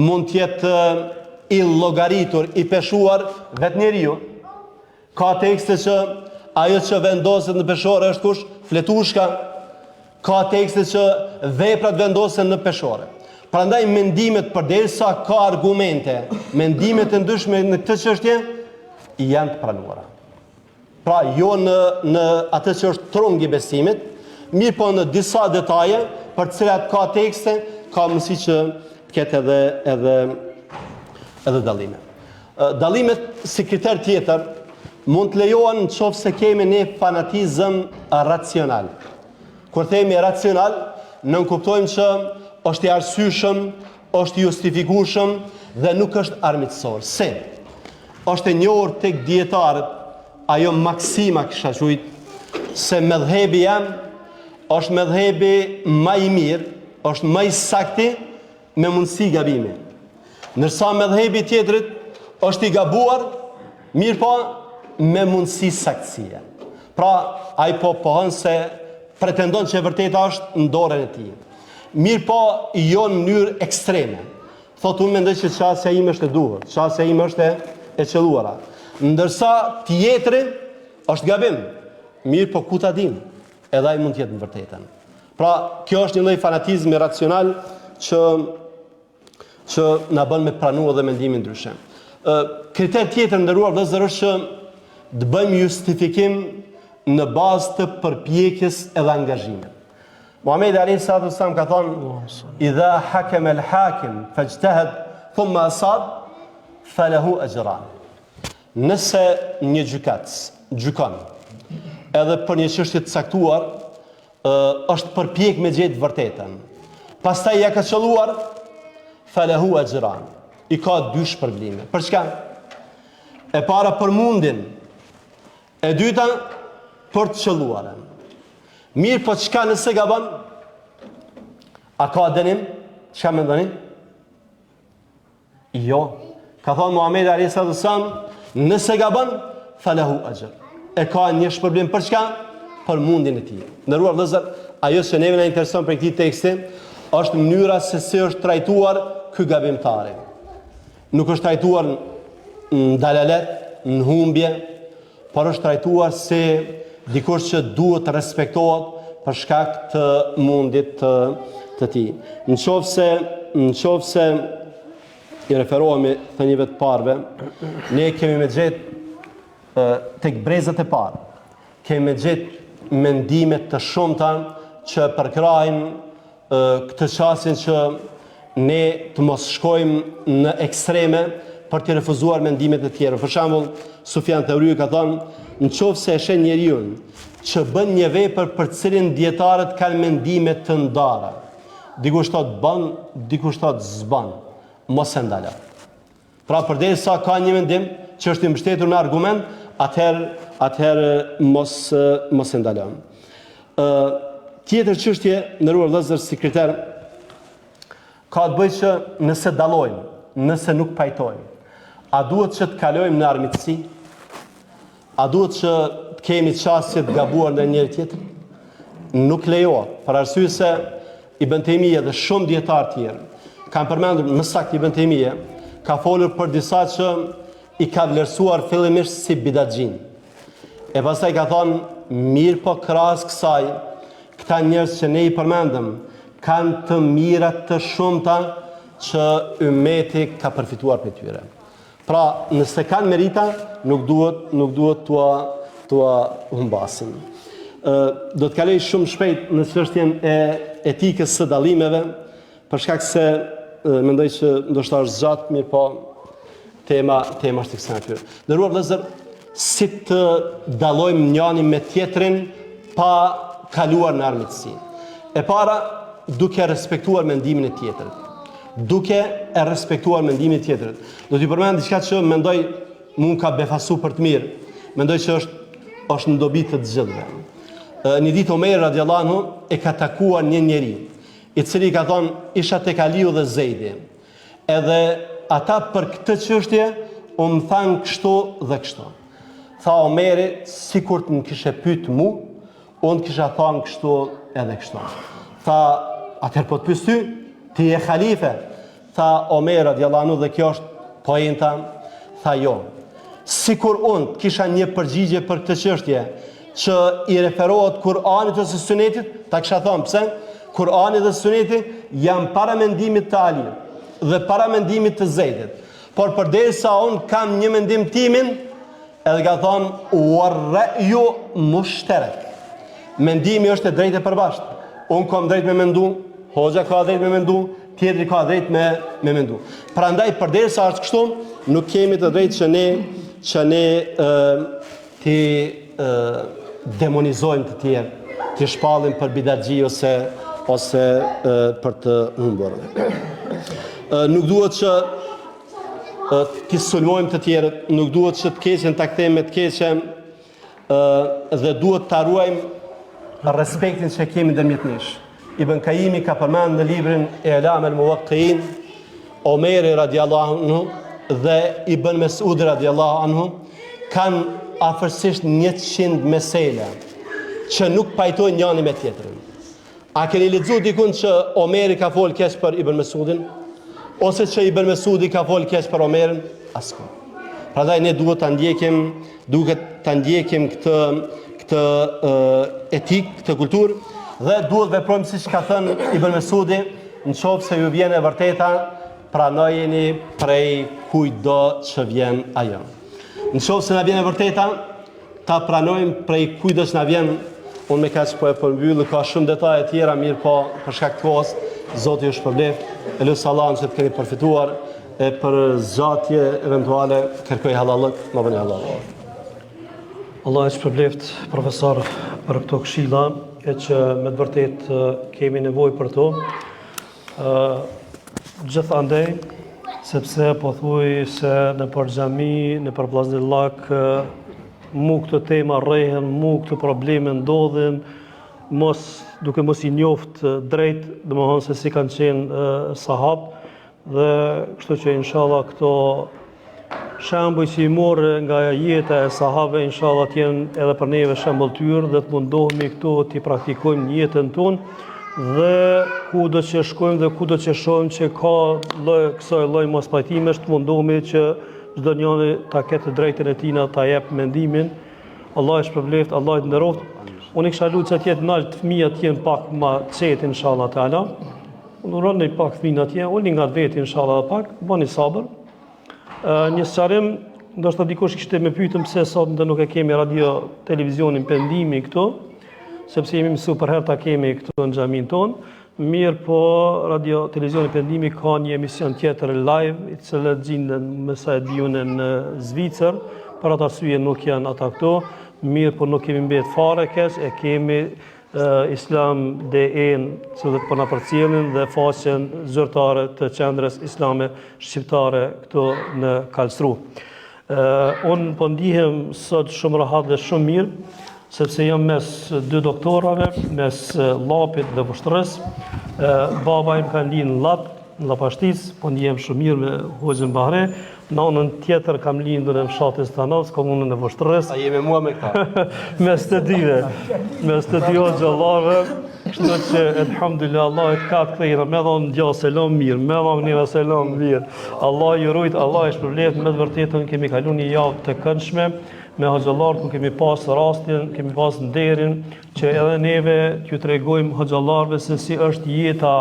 mund të jetë i llogaritur, i peshuar vetë njeriu. Ka tekste që ajo që vendoset në peshore është kush? Fletushka. Ka tekste që veprat vendosen në peshore. Prandaj mendimet, përderisa ka argumente, mendimet e ndryshme në këtë çështje janë të pranuara. Pra jo në atë që është trungi i besimit, mirë po në disa detaje për të cilat ka tekste, ka mundësi që të ketë edhe dallime. Dallimet si kriter tjetër mund të lejohen nëse kemi ne fanatizëm racional. Kur themi racional, nënkuptojmë që është i arsyeshëm, është i justifikueshëm dhe nuk është armiqësor. Se është e njohur tek dietarët ajo maksima kisha thujt se medhhebi jam është medhhebi më i mirë, është më i saktë me mundësi gabimi. Ndërsa medhhebi tjetrit është i gabuar, mirë po me mundësi saktësie. Pra ai po pohon se pretendon që e vërteta është në dorën e tij. Mirë po jo në mënyrë ekstreme. Thotë unë mendoj që çështja ime është e duhur, çështja ime është e qelluara. Ndërsa tjetri është gabim. Mirë po ku ta dim? Edhe ai mund të jetë në vërtetën. Pra kjo është një lloj fanatizmi racional që na bën me pranuar dhe mendimin ndryshe. Kriter tjetër ndëruar vëllezër është që të bëjmë justifikim në bazë të përpjekjes edhe angazhimit. Muhamedi alayhi salatu wasallam ka thënë: "Idha hakama al-hakim fajtahad thumma asab falahu ajran." Nëse një gjykatës gjykon edhe për një çështje të caktuar, është përpjek me gjetë vërtetën, pastaj ja ka qelluar, falahu ajran, i ka dy shpërblime. Për çka? E para për mundin, e dyta për të qelluarën. Mirë, po çka nëse gabon? A ka dënim? Çka mendoni? Jo. Ka thënë Muhamedi alayhi salatu wasallam, nëse gabon, falahu ajr. E ka një shpërblim për çka? Për mundin e tij. Ndëruar vëllezër, ajo që neve na intereson për këtë tekst është mënyra se si është trajtuar ky gabimtari. Nuk është trajtuar në dalalet, në humbje, por është trajtuar si dikush që duhet të respektohet për shkak të mundit të tij. Nëse i referohemi thënieve të parëve, ne kemi me gjetë tek brezat e parë, kemi me gjetë mendime të shumta që përkrajnë këtë çastin që ne të mos shkojmë në ekstreme për të refuzuar mendimet e tjera. Për shembull, Sufjan Thauriu ka thënë, nëse e sheh njeriu që bën një vepër për cilin dietarët kanë mendime të ndara, dikush thotë bën, dikush thotë s'bën, mos e ndalo. Pra përderisa ka një mendim që është i mbështetur në argument, atëherë mos e ndalon. Tjetër çështje, ndëruar vëllezër, si kriter ka të bëjë që nëse dallojmë, nëse nuk pajtojmë, a duhet që të kalojmë në armiqësi? A duhet që të kemi çështje të gabuar ndaj njëri tjetrit? Nuk lejohet, për arsye se Ibn Taymija dhe shumë dietar të tjerë kanë përmendur, më saktë Ibn Taymija ka folur për disa që i ka vlerësuar fillimisht si bidatxhin. E pastaj ka thonë, mirë po krahas kësaj, këta njerëz që ne i përmendëm kanë të mirat të shumta që ummeti ka përfituar prej tyre. Pra, nëse kanë merita, nuk duhet tua humbasin. Do të kaloj shumë shpejt në çështjen e etikës së dallimeve, për shkak se mendoj që ndoshta është zgjat, mirë po tema është kësaj natyre. Ndëruar vëllezër, si të dallojmë njëri me tjetrin pa kaluar në armiqësi. E para, duke respektuar mendimin e tjetrit, duke e respektuar mendimin tjetrit. Do t'i përmend diçka që mendoj mund ka befasu për të mirë. Mendoj që është në dobi të gjithëve. Një ditë Omer radiallahu anhu e ka takuar një njeri, i cili ka thonë isha tek Aliu dhe Zejdi. Edhe ata për këtë çështje u më thanë kështu dhe kështu. Tha Omeri, sikur të më kishe pyet mu, unë kisha thënë kështu edhe kështu. Tha, atëherë po të pyes ty, ti je halife. Tha Omer radiallahu anhu, dhe kjo është poenta. Tha jo. Sikur unë kisha një përgjigje për këtë çështje që i referohet Kur'anit ose Sunetit, ta kisha thënë pse? Kur'ani dhe Suneti janë para mendimit të Aliut dhe para mendimit të Zeidit. Por përderisa unë kam një mendim timin, edhe ka thonë war-ra'yu mushtarak. Mendimi është e drejtë e përbashkët. Unë kam drejt me mendu, hoxha ka drejt me mendu, tjetri ka drejt me mendu. Prandaj përderisa është kështu, nuk kemi të drejtë që ne ti demonizojmë të tjerë, ti shpallim për bidatxhi ose për të humbur. Nuk duhet që ti sulmojmë të tjerët, nuk duhet që të keqen ta kthejmë me të keqen, dhe duhet ta ruajmë respektin që kemi ndërmjet nesh. Ibn Kaimi ka përmendur në librin I'lam al-Muwaqqi'in, Omeri radiallahu anhu dhe Ibn Mesudi radiallahu anhu kanë afërsisht 100 mesela që nuk pajtojnë njëri me tjetrin. A keni lexuar dikun që Omeri ka folë keq për Ibn Mesudin? Ose që Ibn Mesudi ka folë keq për Omerin? Askund. Prandaj ne duhet ta ndjekim këtë etik, këtë kulturë, dhe duhet veprojmë siç ka thënë Ibn Mesudi, nëse ju vjen e vërteta, pranojeni prej kujdo që vjen ajo. Nëse na vjen e vërteta, ta pranojmë prej kujdo që na vjen. Unë me kaq po e përmbyll, ka shumë detaje tjera, mirë po për shkak të kohës, Zoti ju shpërblet. Elusi Allahun që të keni përfituar, e për zgjatje eventuale kërkoj halallëk, më bëni halal. Allah e shpërblet profesor për këto këshilla, e që me të vërtet kemi nevojë për to. Gjithandej, sepse po thuaj se në për xhami, në për Vllaznillak, mu këtë tema rrehen, mu këtë probleme ndodhin, duke mos i njoft drejt, domethënë se si kanë qenë sahab, dhe kështu që inshallah këto shembuj që i morë nga jeta e sahabëve, inshallah të jenë edhe për neve shembulltyr dhe të mundohemi këto t'i praktikojmë në jetën tonë, dhe kudo që shkojmë dhe kudo që shohim që ka kësaj lloj mospajtimesh, të mundohemi që çdo njeri ta ketë drejtën e tij ta jep mendimin. Allah e shpërbleft, Allah e nderoft. Unë kisha lutur që të jetë nalt fëmijët të jenë pak më qetë inshallah taala. Unë uroj pak fëmijë atje, ulni nga vetë inshallah pak, bëni sabër. Një sqarim, ndoshta dikush kishte më pyetur pse sot nuk e kemi radio televizionin pendimi këtu, sepse jemi mësuar për herë ta kemi këtu në xhamin tonë. Mirë po, radio televizioni pendimi ka një emision tjetër live, i cilët gjenden me sa e diunë në Zvicër, për atë arsye nuk janë ata këto. Mirë po nuk kemi mbet fare keq, e kemi Islam DE-n, cilët po na përcjellin, dhe faqen zyrtare të qendrës islame shqiptare këtu në Karlsruhe. Unë po ndihem sot shumë rahat dhe shumë mirë, sepse jam mes dy doktorave, mes Llapit dhe Vushtrës. Baba im ka linë në Llap, në Llapashtic, po ndihem shumë mirë me Hoxhën Bahre. Nanën tjetër kam lindur në fshatin Stanovs, komunën e Vushtrës. A je me mua me këta? Mes të dyve, mes të dy xhallarëve, kështu që elhamdulillah Allah e ka të kthejnë, me dhonë dja selam mirë, me dhonë njëra selam mirë. Allah ju rujt, Allah e shpërblet, me të vërtetën kemi kalu një javë të këndshme, me hoxhallarët ku kemi pas rastin, kemi pas nderin, që edhe neve t'ju tregojmë hoxhallarëve se si është jeta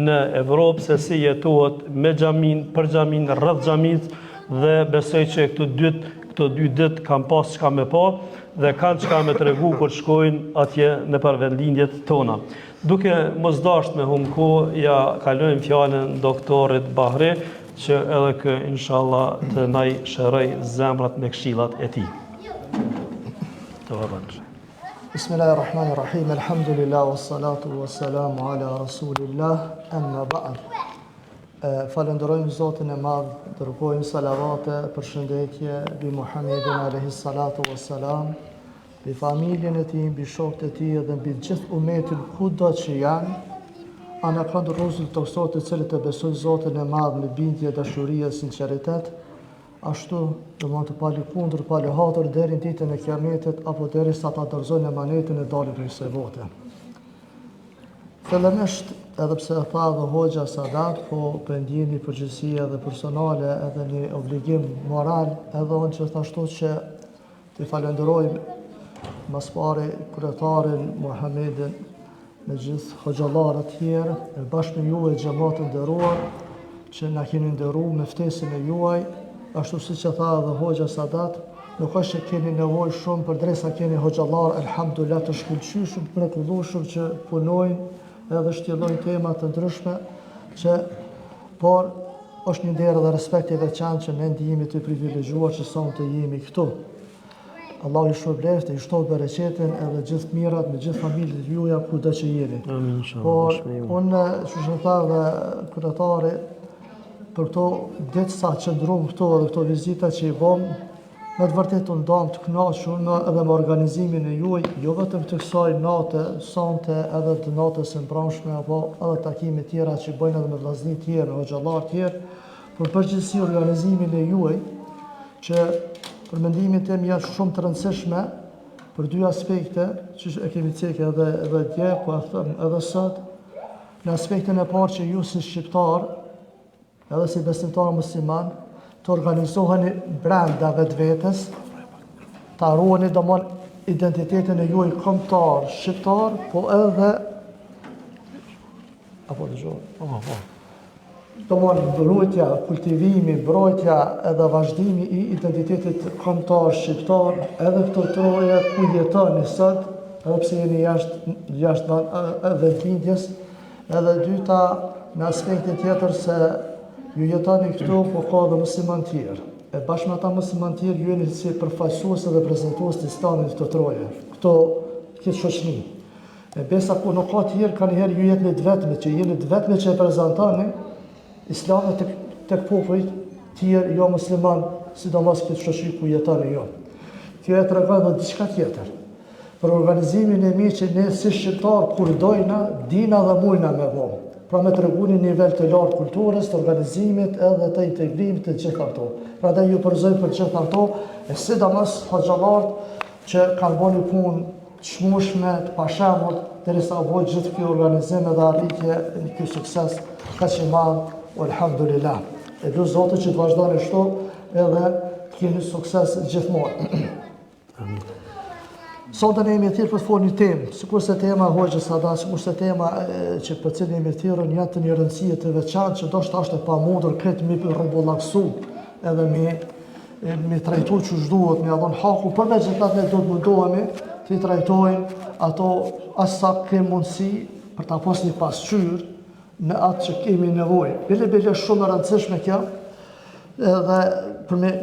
në Evropë, se si jetohet me xhamin, për xhamin, rreth xhamit, dhe besoj që këto dy ditë kam pas çka me pa dhe kanë çka me tregu kur shkojnë atje në përvendlindjet tona. Duke mos dashur me humb kohë, ja kalojmë fjalën doktorit Bahre, që edhe kë inshallah të na shëroj zemrat me këshillat e tij. Bismillahirrahmanirrahim. Alhamdulillah wassalatu wassalamu ala rasulillah. Amma ba'd. Falenderojmë Zotin e Madh, dërgojmë salavate, përshëndetje bi Muhammedin alayhi salatu wassalam, bi familjen e tij, bi shokët e tij dhe mbi gjithë umetin kudo që janë, anë kanë rrugën të kësot të cilët e besojnë Zotin e Madh me bindje, dashuri e sinqeritet, ashtu do të pali kundër, pali hatër deri në ditën e Kiametit apo derisa ta dorëzojnë emanetin e dalin prej kësaj bote. Fillimisht, edhe pse e tha dhe Hoxha Sadat, po pendjeni përgjegjësia dhe personale edhe një obligim moral, edhe unë gjithashtu që të falenderojmë mas pari kryetarin Muhammedin me gjithë hoxhallarët tjerë, e bashkë me juaj xhamatën nderuar, që na keni nderuar me ftesën e juaj, ashtu siç e tha edhe Hoxha Sadat, nuk është që keni nevojë shumë përderisa keni hoxhallar, elhamdulillah të shkëlqyeshëm, të mrekullueshëm që punojnë edhe shtjellojnë tema të ndryshme, por është një nderë dhe respekt i veçantë që ne ndihemi të privilegjuar që sonë të jemi këtu. Allah ju shpërblet, ju shtohet bereqetin edhe gjithë mirat me gjithë familjet juaja kudo që jeni. Amin, inshallah. Por unë shëshëtar dhe kryetari për këto ditë sa qëndruam këtu edhe këto vizita që i bëm, me të vërtet unë dam të kënaqur edhe me organizimin e juaj, jo vetëm të kësaj nate sonte edhe të natës së mbrëmshme apo edhe takime tjera që bëjnë edhe me vllazni tjerë, hoxhallar tjerë, por përgjithësi organizimin e juaj që për mendimin tim janë shumë të rëndësishme për dy aspekte që e kemi cekë edhe dje, po e them edhe sot, në aspektin e parë që ju si shqiptar, edhe si besimtar musliman, të organizoheni brenda vetvetes, të harruani domon identitetin e juaj kombëtar, shqiptar, po edhe domon mbrojtja, kultivimi, mbrojtja edhe vazhdimi i identitetit kombëtar shqiptar, edhe këto troje ku jetoni sot, edhe pse jeni jashtë vendbindjes, edhe dyta në aspektin tjetër se ju jetoni këtu, po ka dhe musliman tjerë. E bashkë me ata musliman tjerë, ju jeni si përfaqësues dhe prezantues të islamit të troje. Këtë shoqëni. E besa ku nuk ka tjerë, ka njëherë ju jetni të vetme, që jeni të vetme që e prezantani islamin tek popujt tjerë, jo musliman, sidomos këtë shoqëri ku jetoni ju. Kjo e tregon edhe diçka tjetër. Për organizimin e mirë që ne si shqiptar kur dojna, dina dhe mujna me bë. Pra me të regu një nivel të lartë kulturës, të organizimit edhe të integrimit të gjitha këto. Pra dhe ju përzojmë për gjitha këto, e sidomos hoxhallarët që kanë bërë një punë të shmueshme, të pashembull, derisa u bë gjithë ky organizim edhe arritje në ky sukses kaq i madh, alhamdulillah. E lu Zotin që të vazhdoni kështu edhe të keni sukses gjithmonë. Sonte ne jemi thirrur për të folur një temë, sikurse tema e Hoxhës Sadat, sikurse tema që për cilën jemi thirrur janë të një rëndësie të veçantë që ndoshta është e pamundur këtë mi rrumbullaksu edhe mi trajtu që duhet, mi adhon haku, për me gjithat ne do të mundohemi të i trajtojmë ato asa kemi mundësi për ta pas një pasqyrë në atë që kemi nevojë. Bile shumë e rëndësishme kjo, edhe për me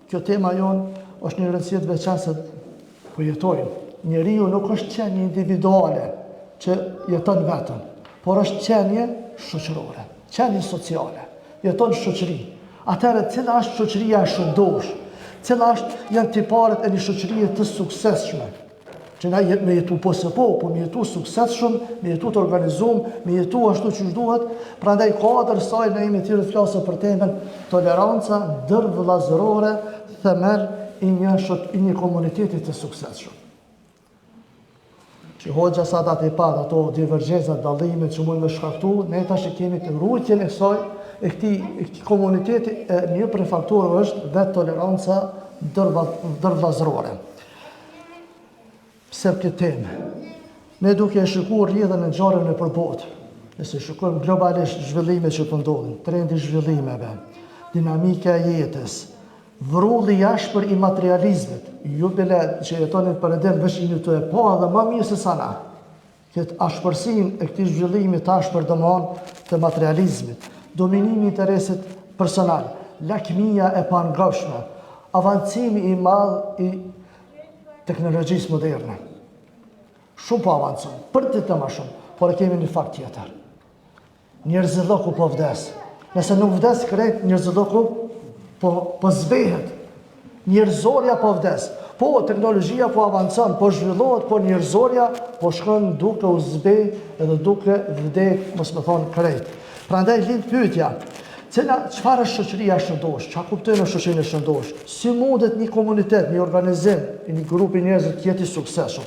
kjo tema jonë është një rëndësie të veçantë se po jetojnë. Njeriu nuk është qenie individuale që jeton vetëm, por është qenie shoqërore, qenie sociale, jeton shoqëri. Atëherë, cila është shoqëria e shëndosh, cila janë tiparet e një shoqërie të suksesshme, që na me jetu po me jetu suksesshëm, me jetu të organizuar, me jetu ashtu që duhet, prandaj kuadër saj ne jemi thirrur të flasim për temën toleranca ndërvëllazërore, themel i një komuniteti të suksesshëm. Që Hoxha Sadat i pa ato divergjenca, dallimet që mund me shkaktu, ne tash kemi të rrugën e kësaj e këtij komuniteti, një prej faktorëve është vetë toleranca ndërvëllazërore. Pse këtë temë? Ne duke e shikuar rrjedhën e ngjarjeve nëpër botë, nëse shikojmë globalisht zhvillimet që po ndodhin, trendi i zhvillimeve, dinamika e jetës, vrulli jashtëpër i materializmit, ju bile që jetonin për edhem vëshini të e po edhe ma mirë se sa na. Këtë ashpërsin e këtij zhvillimi të ashpër dëmon të materializmit, dominimi interesit personal, lakmia e pangavshme, avancimi i madh i teknologjisë moderne. Shumë po avancon, për të të ma shumë, por e kemi një fakt tjetër. Njerëzilloku po vdes, Nëse nuk vdes krejt, njerëzoku po zbehet. Njerëzorja po vdes. Po teknologjia po avancon, po zhvillohet, po njerëzorja po shkon duke u zbe edhe duke vdek, mos më thonë krejt. Prandaj lind pyetja, çfarë është shoqëria e shëndosh? Çfarë kuptojmë shoqërinë e shëndosh? Si mundet një komunitet, një organizim, një grup i njerëzve të jetë i suksesshëm?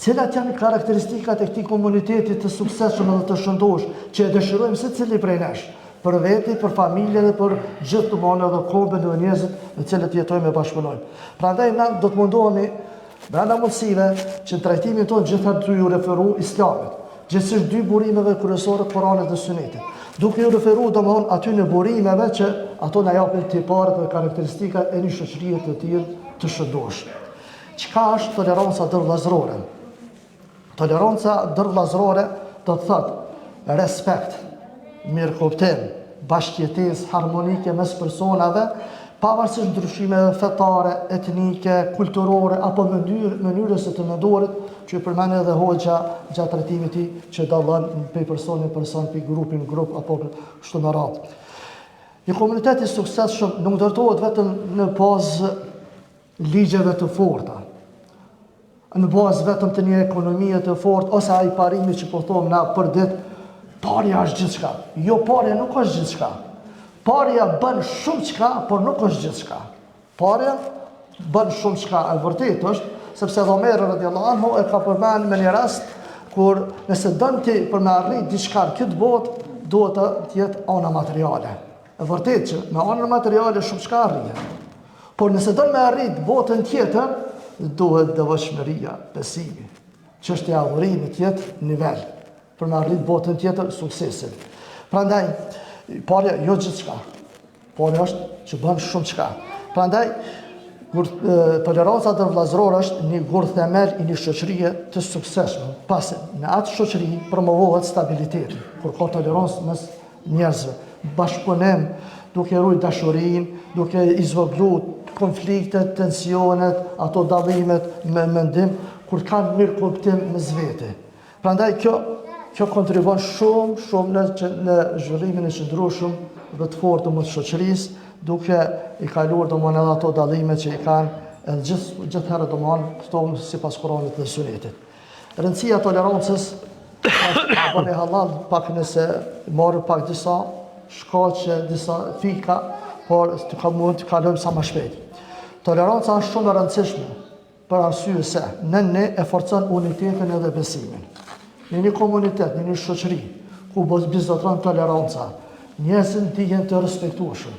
Cilat janë karakteristikat e këtij komuniteti të suksesshëm dhe të shëndosh që e dëshirojmë secili prej nesh? Për veti, për familje dhe për gjithë të mone dhe kombën dhe njerëzit në cilët jetojmë e bashkëpunojmë. Prandaj na do të mundohemi brenda mundësive që në trajtimin tonë gjitha të ju referu islamit, gjithsesi dy burimeve kryesore Kuranit dhe Sunetit. Duke ju referu domthon aty në burimeve që ato na japin tiparet dhe karakteristikat e një shoqërie të tillë të shëndosh. Çka është toleranca ndërvëllazërore? Toleranca ndërvëllazërore do të thotë respekt, mirëkuptim, bashkëjetesë harmonike mes personave, pavarësisht ndryshimeve fetare, etnike, kulturore apo mënyrës së të menduarit, që përmend edhe hoxha gjatë trajtimit të tij që dallon prej personi në person, prej grupi në grup apo kështu me radhë. Një komunitet i suksesshëm nuk ndërtohet vetëm në bazë ligjeve të forta, në bazë vetëm të një ekonomie të fortë ose ai parimi që po thomë na për ditë. Parja është gjithçka. Jo, parja nuk është gjithçka. Parja bën shumë çka, por nuk është gjithçka. Parja bën shumë çka, e vërtetë është, sepse Omeri radhiyallahu anhu e ka përmendur në një rast kur nëse don ti për me arrit diçka në këtë botë, duhet të jetë ana materiale. E vërtetë që me anën materiale shumë çka arrihet. Por nëse don me arrit botën tjetër, duhet devotshmëria, besimi. Çështja e adhurimit të jetë nivel për me arrit botën tjetër suksesin. Prandaj, parja jo gjithçka. Parja është që bën shumë çka. Prandaj, toleranca ndërvëllazërore është një gur themel i një shoqërie të suksesshme. Pasi në atë shoqëri promovohet stabiliteti, kur ka tolerancë mes njerëzve, bashkëpunim, duke ruajtur dashurinë, duke i zvogëluar konfliktet, tensionet, ato dallimet me mendim, kur kanë mirë kuptim mes vete. Prandaj kjo kontribon shumë në zhvillimin e qëndrueshëm dhe të fortë të shoqërisë, duke i kaluar domthonë edhe ato dallime që i kanë edhe gjithherë domthonë këto sipas Kuranit dhe Sunetit. Rëndësia e tolerancës bën e halal pak nëse marrë pak disa shkaqe, disa fika, por mund të kalojmë sa më shpejt. Toleranca është shumë e rëndësishme për arsye se ne e forcon unitetin edhe besimin. Në një komunitet, në një shoqëri ku bizotron toleranca, njerëzit ndihen të respektueshëm,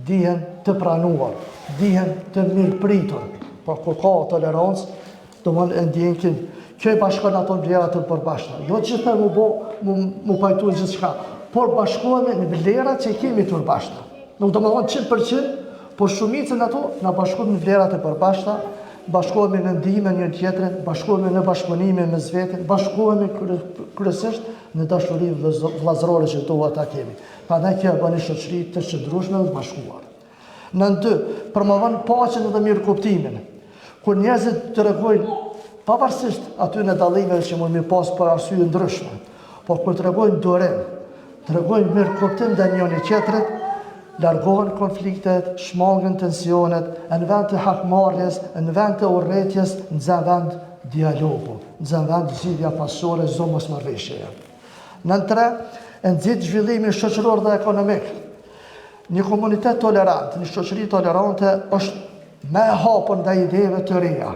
ndihen të pranuar, ndihen të mirëpritur. Por kur ka tolerancë, domthonë ndjenjë kjo e bashkon ato vlera të përbashkëta. Jo gjithë mu pajtuar gjithçka, por bashkohemi në vlerat që i kemi të përbashkëta. Nuk do më thonë 100%, por shumicën ato na bashkohemi në vlerat e përbashkëta, bashkohemi në ndihmë njëri tjetrin, bashkohemi në bashkëpunime mes vetë, bashkohemi kryesisht në dashuri vëllazërore që duhet ta kemi. Prandaj kjo bën një shoqëri të qëndrueshme dhe të bashkuar. Në 2, promovon paqen dhe mirëkuptimin. Kur njerëzit tregojnë pavarësisht aty në dallimeve që mund të pas për arsye ndryshme, por kur tregojnë durim, tregojnë mirëkuptim ndaj njëri tjetrit, largohen konfliktet, shmangen tensionet, në vend të hakmarrjes, në vend të urrëties, nxen vend dialogu, nxen vend zgjidhja pasore, zo mosmarrëveshje. Në 3, nxit zhvillimin shoqëror dhe ekonomik. Një komunitet tolerant, një shoqëri tolerante është më e hapur ndaj ideve të reja.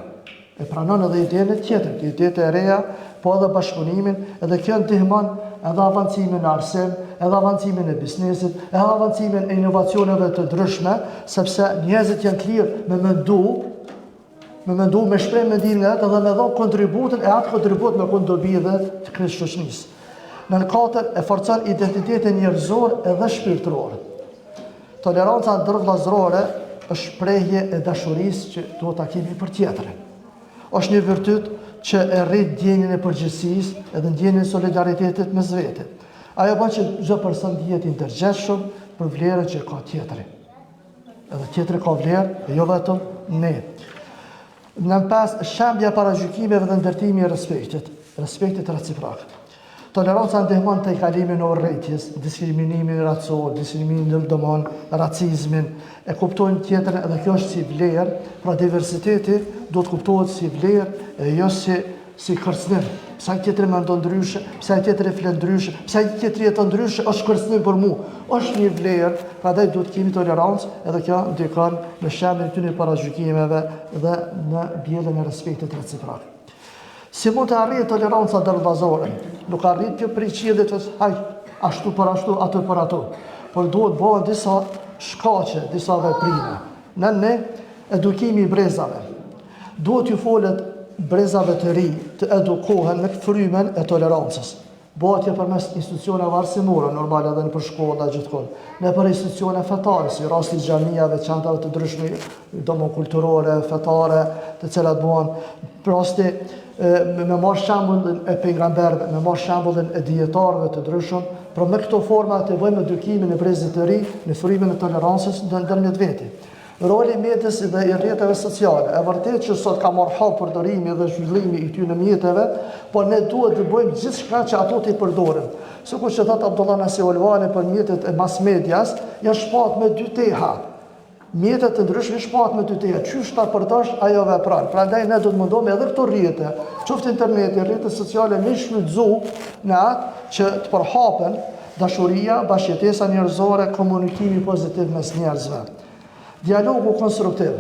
E pranon edhe idenë tjetër, idetë e reja, po edhe bashkëpunimin, edhe kjo ndihmon edhe avancimin e arsim, edhe avancimin e biznesit, edhe avancimin e inovacioneve të ndryshme, sepse njerëzit janë të lirë me mendu, me shpreh mendimin e vet edhe me dhënë kontributin e atë kontribut me dobi edhe të kryes shoqërisë. Në 4, e forcon identitetin njerëzor edhe shpirtëror. Toleranca ndërvëllazërore është shprehje e dashurisë që duhet ta kemi për tjetrin. Është një virtyt që e rrit ndjenjen e përgjegjësisë edhe ndjenjen e solidaritetit mes vetë. Ajo bën që çdo person të jetë i ndërgjegjshëm për vlerën që ka tjetri. Edhe tjetri ka vlerë, e jo vetëm ne. Në 5, shembja para gjykimeve dhe ndërtimi i respektit reciprok. Toleranca ndihmon te kalimin e urrëties, diskriminimin racor, diskriminimin domon racizmin, e kuptojnë tjetrën edhe kjo është si vlerë, pra diversiteti do të kuptohet si vlerë e jo si kërcënim. Pse ai tjetri mendon ndryshe, pse ai tjetri flet ndryshe, pse ai tjetri jeton ndryshe, është kërcënim për mua. Është një vlerë, prandaj duhet të kemi tolerancë, edhe kjo ndikon në shembin e këtyre paragjykimeve dhe në bjellën e respektit reciprok. Si mund të arrijë toleranca ndërvllazore? Nuk arrit kjo prej qiellit të haj ashtu për ashtu, atë për atë. Por duhet bëhen disa shkaqe, disa veprime. Në edukimi i brezave. Duhet ju folet brezave të ri të edukohen me frymen e tolerancës. Bëhet jo përmes institucione varësimore, normal edhe në për shkolla gjithkohë. Në për institucione fetare, si rasti xhamiave, çantave të ndryshme, kulturore, fetare, të cilat bëhen rasti me marrë shembullin e pejgamberëve, me marrë shembullin e dietarëve të ndryshëm, por me këto forma të bëjmë edukimin e brezit të ri në frymen e tolerancës ndërmjet veti. Roli i mjetës dhe i rrjeteve sociale. E vërtet që sot ka marrë hap përdorimi dhe zhvillimi i këtyre mjeteve, por ne duhet të bëjmë gjithçka që ato të përdoren. Sikur që thot Abdullah Nasi Olvani për mjetet e mass medias, janë shpat me dy teha. Mjetet të ndryshme shpat me dy teha. Qysh ta përdosh ajo vepron. Prandaj ne do të mundohemi edhe këto rrjete, qoftë interneti, rrjetet sociale, me shfrytzu në atë që të përhapen dashuria, bashkëjetesa njerëzore, komunikimi pozitiv mes njerëzve. Dialogu konstruktiv.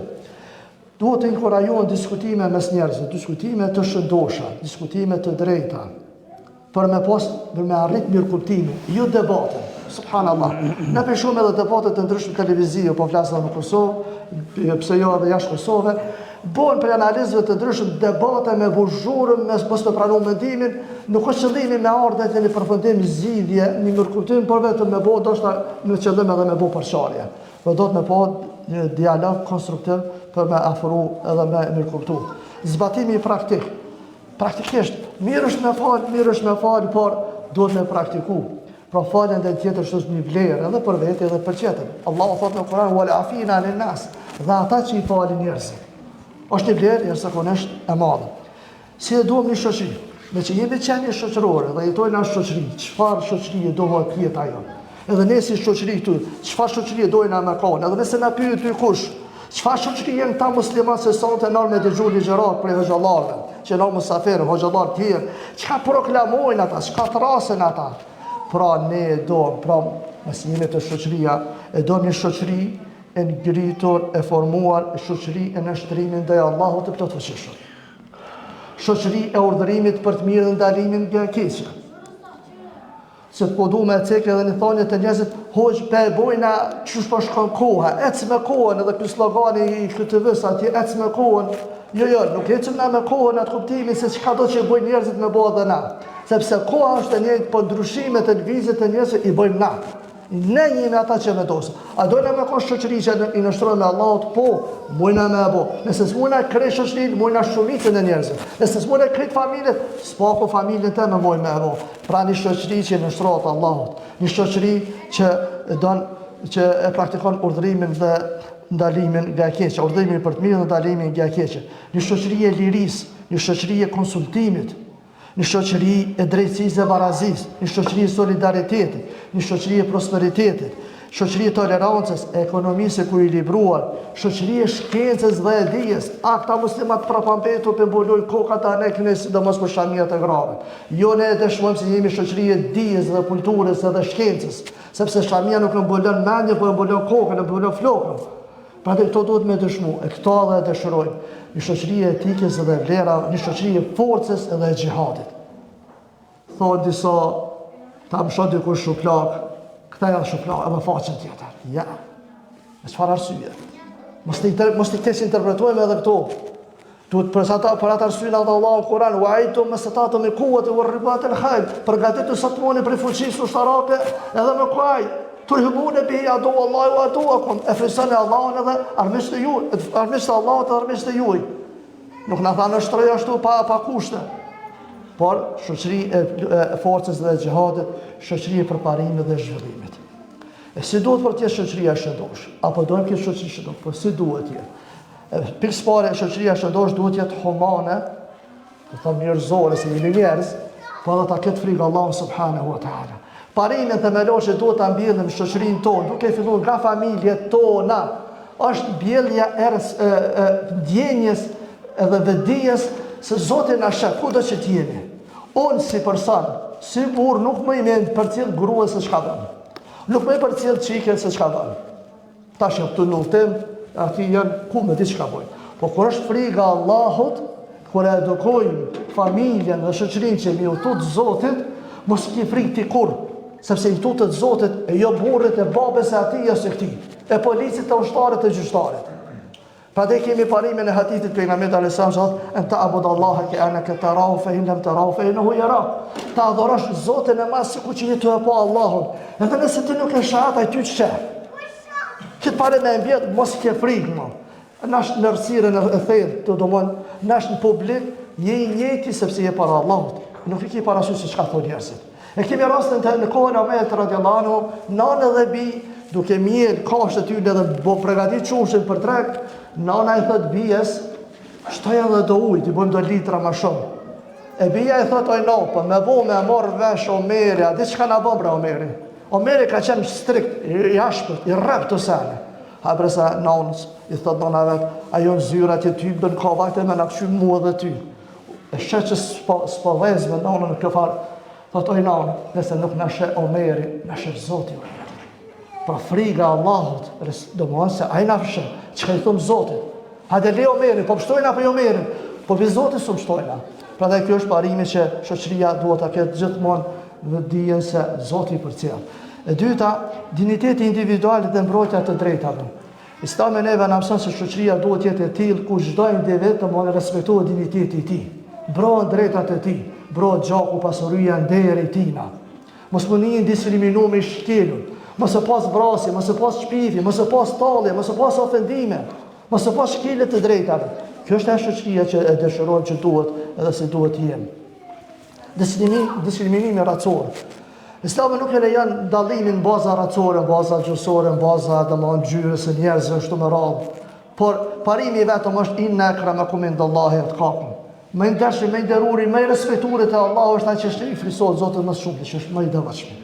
Duhet të inkurajohen diskutime mes njerëzve, diskutime të shëndosha, diskutime të drejta, për me arrit mirëkuptimin, jo debate. Subhanallah. Ne peshojmë edhe debatet të ndryshme televizive, po flas edhe në Kosovë, pse jo edhe jashtë Kosovë, bëhen për analizëve të ndryshme debate me burzhurën, mos të pranon mendimin, nuk është qëllimi me ardhet e një përfundim zgjidhje, një mirëkuptim, por vetëm me bëu ndoshta në qëllim edhe me bëu përçarje. Do të me bëu një dialog konstruktiv për me afru edhe me mirëkuptu. Zbatimi praktik. Praktikisht, mirë është me fal, por duhet me praktiku. Pra falën dhe tjetër është një vlerë edhe për vete edhe për tjetër. Allahu thot në Kur'an wal afina anin nas, dhe ata që i falin njerëzit. Është një vlerë jashtëzakonisht e madhe. Si e duam një shoqëri, me që jemi qenie shoqërore dhe jetojnë në shoqëri, çfarë shoqërie duhet të jetë ajo? Edhe ne si shoqëri këtu, çfarë shoqërie dojna me kanë? Edhe nëse na pyet ty kush, çfarë shoqëri janë ta musliman se sonte normë të xhuri xherat për hoxhallarëve, që në musafir, hoxhallar të tjerë, çka proklamojnë ata, çka thrasen ata. Pra ne do, pra mes jemi të shoqëria, e do një shoqëri e ngritur, e formuar, shoqëri e nështrimin ndaj Allahut të plotfuqishëm. Shoqëri e urdhërimit për të mirë dhe ndalimin nga e keqja. Se po du me cekë edhe një thonje të njerëzit, hoq pe bojna qysh po shkon koha, ec me kohën, edhe ky slogani i KTV-s atje, ec me kohën. Jo, nuk ecim na me kohën atë kuptimin se çka do që bëjnë njerëzit me bëhet edhe na. Sepse koha është e njëjtë, po ndryshimet e lëvizjet e njerëzve i bëjmë na. Ne jemi ata që vendosëm. A dojna me konë shoqëri që i nështrojnë me Allahut? Po, mujna me bo. Nëse s'mujna krej shoqërin, mujna shumicën e njerëzve. Nëse s'mujna krejt familjet, s'pako familjen te me mujnë me bo. Pra një shoqëri që i nështrojnë Allahut. Një shoqëri që e praktikon urdhrimin dhe ndalimin nga e keqja, urdhrimin për të mirë dhe ndalimin nga e keqja. Një shoqëri e lirisë, një shoqëri e konsultimit, një shoqëri e drejtësisë dhe barazisë, një shoqëri e solidaritetit, një shoqëri e prosperitetit, shoqëri e tolerancës, e ekonomisë e kuilibruar, shoqëri e shkencës dhe e dijes. Ata muslimat prapampetur për mbulojnë kokat a ne këne sidomos për shamijat e grave. Jo ne dëshmojmë se jemi shoqëri e dijes dhe kulturës dhe shkencës, sepse shamia nuk në mbulon mendje, po e mbulon kokën, e mbulon flokën. Pra dhe këto duhet me dëshmu, e këto dhe e dëshirojnë. Një shoqëri e etikës dhe vlera, një shoqëri e forcës edhe e xhihadit. Thonë disa, ta më shonë dikur shuplak, këta janë shuplak, edhe faqen tjetër. Ja, me çfarë arsye. Mos të keq interpretojmë edhe këto. Duhet për atë arsye në Allahu në Kur'an, wa'idtum mastata'tum min quwwatin wa ribatil khayl, përgatitu sa të mundi për fuqisë ushtarake edhe me kuaj. Turhibune bihi adu Allahu wa aduakum, e frisoni Allahun edhe armiqtë e juaj, armiqtë e Allahut dhe armiqtë e juaj. Nuk na thanë shtroj ashtu pa kushte. Por shoqëri e forcës dhe xhihadit, shoqëri e përparimit dhe zhvillimit. E si duhet për të jetë shoqëria e shëndosh? Apo dojmë këtë shoqëri shëndosh? Po si duhet të jetë? Pikë parë shoqëria e shëndosh duhet të jetë humane, do të thonë njerëzore, se jemi njerëz, po edhe ta ketë frikë Allahun subhanahu wa ta'ala. Parimin themelor që duhet ta mbjellim në shoqërinë tonë, duke filluar nga familjet tona, është mbjellja e ndjenjes edhe vetdijes se Zoti na sheh kudo që të jemi. Unë si person, si burr nuk më i përcjell gruas se çka bën. Nuk më i përcjell çikën se çka bën. Tash këtu në udhtim, aty janë ku me diçka bojnë. Po kur është frika Allahut, kur e edukojmë familjen dhe shoqërinë që mi u tut Zotit, mos ki frikë ti kurrë, sepse i tutët Zotit e jo burrit e babes e atij ose këtij, e policit të ushtarit e gjyqtarit. Prandaj kemi parimin e hadithit pejgamberit alayhis salam thotë: "Anta abud Allah ka anaka tarahu fa in lam tarahu fa innahu yarak." Ta adhorosh Zotin e madh sikur që je tu apo Allahun. Edhe nëse ti nuk e shah atë ty ç'e. Këtë pare me mbjet, mos ke frikë më. Nash në rësirën e thejtë, të domon, nash në publik, je i njëti sepse je para Allahut. Nuk i ke parasysh se çka thonë njerëzit. E kemi rastin në kohën e Omerit radhiyallahu anhu, nanë dhe bi, duke mirë kashtë të tyre dhe bo përgatit qumshin për treg, nana i thot bijes, shtoj edhe do ujë, ti bëjmë do litra më shumë. E bija i thot oj nopë, me bo me marrë vesh Omeri, a di çka na bën bre Omeri? Omeri ka qenë strikt, i ashpët, i rrep të sene. Ha bresa nanës, i thot nana vetë, ajo në zyra që ty bën ka vajte me në këshy mua dhe ty. E shë që s'po vez me nanën në kjo farë, thot oj nanë, nëse nuk në shë Omeri, në shë Zoti Omeri. Pra friga Allahut, do më anë se a i në shë, që ka i thumë Zotit. Ha dhe le Omeri, po pështojnë apo jo Omeri, po vi Zotit së pështojnë. Pra dhe kjo është parimi që shoqëria duhet të ketë gjithmonë dhe dijen se Zoti i përcjell. E dyta, digniteti individual dhe mbrojtja të drejtave. Islami neve na mëson se shoqëria duhet jetë e tillë ku çdo individ të mund respektohet digniteti i tij. Brohen drejtat e tij, brohet gjaku, pasuria, nderi i tij. Mos mundi diskriminuar me shkelur, mos e pas vrasje, mos e pas shpifje, mos e pas tallje, mos e pas ofendime, mos e pas shkelje të drejtave. Kjo është ajo shoqëria që e dëshirojmë që duhet edhe se duhet të jenë. Diskriminimi racor. Islami nuk e lejon dallimin në baza racore, në baza gjuhësore, në baza domethënë ngjyrës së njerëzve ashtu me radhë. Por parimi vetëm është inna akramakum indallahi atqakum. Më i ndershëm, më i nderuari, më i respektuar te Allahu është ai që është i frisohet Zotit më shumë, që është më i devotshëm.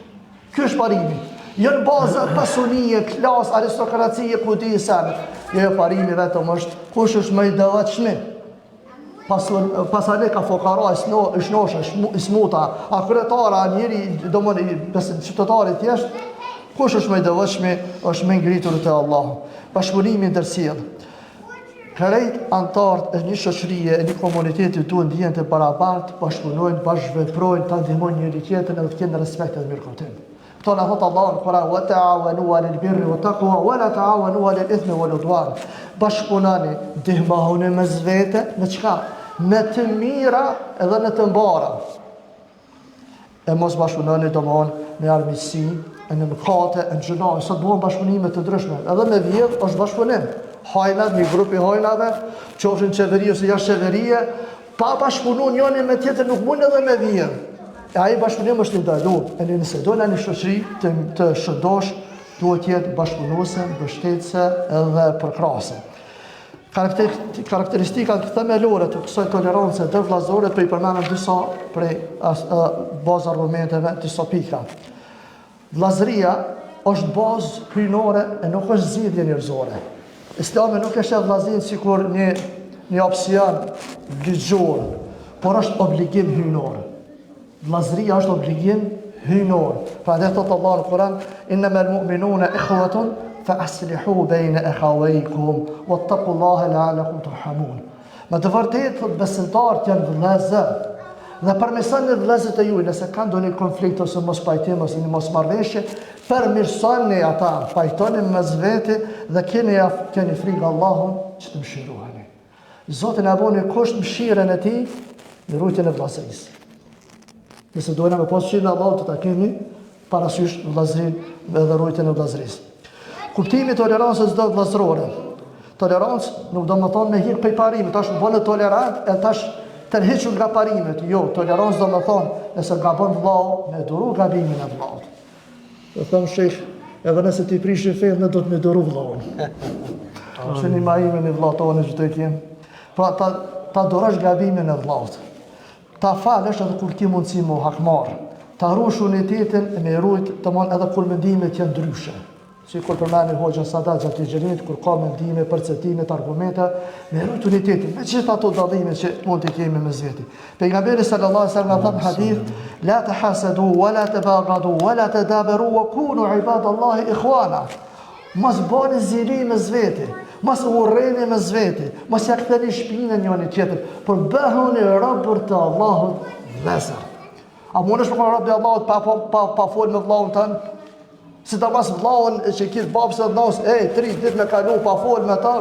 Ky është parimi. Jo në bazë pasunie, klas, aristokracie, kudi i sa. Jo, parimi vetëm është kush është më i devotshëm. Pasale ka fokara, ishnosha, ismuta, a kryetara, njëri, do më qytetari thjesht, kush është më i devotshëm, është më ngritur te Allahu. Bashkëpunimi ndërsjellë. Krejt antarët e një shoqërie, e një komuniteti duhen të jenë të barabartë, bashkëpunojnë, bashkëveprojnë, ta ndihmojnë njëri tjetrin edhe të kenë respekt dhe mirëkuptim. Këto na thot Allahu në Kur'an: "Wa ta'awanu 'alal birri wat taqwa wa la ta'awanu 'alal ithmi wal 'udwan." Bashkëpunoni, ndihmoni mes vete në çka? Në të mira edhe në të mbara. E mos bashkëpunoni domthon me armiqësi, në mëkate, në gjuna, sot bëhen bashkëpunime të ndryshme. Edhe me vjedh është bashkëpunim. Hajnat, një grupi hajnave, qofshin qeveri ose jashtë qeverie, pa bashkëpunuar njëri me tjetrin nuk mund edhe me vjedh. Ai bashkëpunim është i ndaluar. Nëse do në një shoqëri të shëndosh, duhet të jetë bashkëpunuese, mbështetëse edhe përkrahase. Karakteristikat themelore të kësaj tolerance dhe vllazore për i përmendëm disa prej bazë argumenteve, disa pika. Vllazëria është bazë hyjnore e nuk është zgjidhje njerëzore. Islami nuk e sheh vllazërinë sikur një opsion ligjor, por është obligim hyjnor. Vllazëria është obligim hyjnor. Prandaj thot Allahu në Kur'an: "Innamal mu'minuna ikhwatun fa aslihu bayna akhawaykum wattaqullaha la'allakum turhamun." Me të vërtetë thot besimtarët janë vëllezër. Dhe përmirësoni vëllezërit e juaj nëse kanë ndonjë konflikt ose mos pajtim ose një mosmarrëveshje, përmirësoni ata, pajtoni mes vete dhe keni frikë Allahun që të mëshiroheni. Zoti na bëni kusht mëshirën e tij në rrugën e vllazërisë. Nëse dojna me pas mëshirën e Allahut të ta kemi parasysh vllazërinë dhe rrugën e vllazërisë. Kuptimi i tolerancës do vllazërore. Tolerancë nuk do të thonë me hir prej parimit, tash bënë tolerant e tash tërhequr nga parimet. Jo, tolerancë do të thonë nëse gabon vllau, me duru gabimin e vllaut. Do them sheh, edhe nëse ti prishin fen, ne do të më duru vllaun. Se një majimin e vllaut tonë që të kemë. Pra ta dorosh gabimin e vllaut. ta falësh edhe kur ki mundësi mu hakmarë, ta rush unitetin me rujt të mon edhe kur mendimet janë ndryshe. Si kur përmeni Hoxha Sadat gjatë i gjerimit, kur ka mendime, përcetimet, argumente, me rujt unitetin, me gjithë ato dallime që mund të kemi me zveti. Pejgamberi sallallahu alaihi wasallam thot në hadith, la tahasadu, wa la tabaghadu, wa la tadabaru, wa kunu ibadallahi ikhwana. Mos bani zili me zveti, mos urreni me zveti, mos ja ktheni shpinën njëri tjetër, por bëhuni robër të Allahut vëllezër. A mundesh me rob të Allahut pa fol me vllahun tënd? Si ta mas vllahun që kit babës atë nos, 3 ditë me kalu pa fol me ta,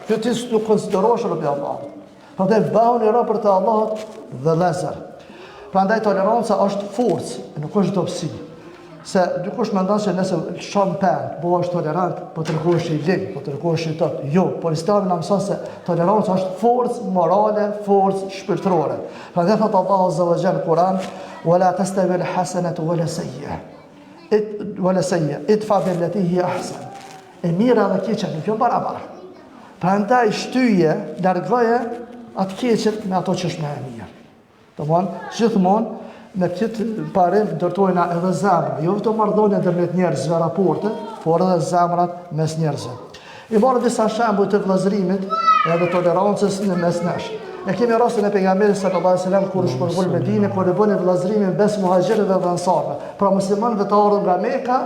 kjo ti nuk konsiderosh rob të Allahut. Prandaj bëhuni robër të Allahut vëllezër. Prandaj toleranca është forcë, nuk është dobësi. Se dikush mendon se nëse shon pen, bëhesh tolerant, po tregohesh i lig, po tregohesh i tot. Jo, por Islami na mëson se toleranca është forcë morale, forcë shpirtërore. Prandaj thot Allahu azza wa jalla në Kur'an, "Wala tastawi al-hasanatu wala sayyi'a." Wala sayyi'a, idfa billati hiya ahsan. E mira dhe keqja nuk janë barabarta. Prandaj shtyje, largoje atë keqet me ato që është më e mirë. Domthon, gjithmonë me këtë parim ndërtojna edhe zemra, jo vetëm marrëdhënie ndërmjet njerëzve, raporte, por edhe zemrat mes njerëzve. I marrë disa shembuj të vëllazërimit edhe tolerancës në mes nesh. Ne kemi rastin e pejgamberit sallallahu alajhi wasallam kur është përvol Medinë, kur e bënë vëllazërimin mes muhaxhirëve dhe ansarëve. Pra muslimanëve të ardhur nga Mekka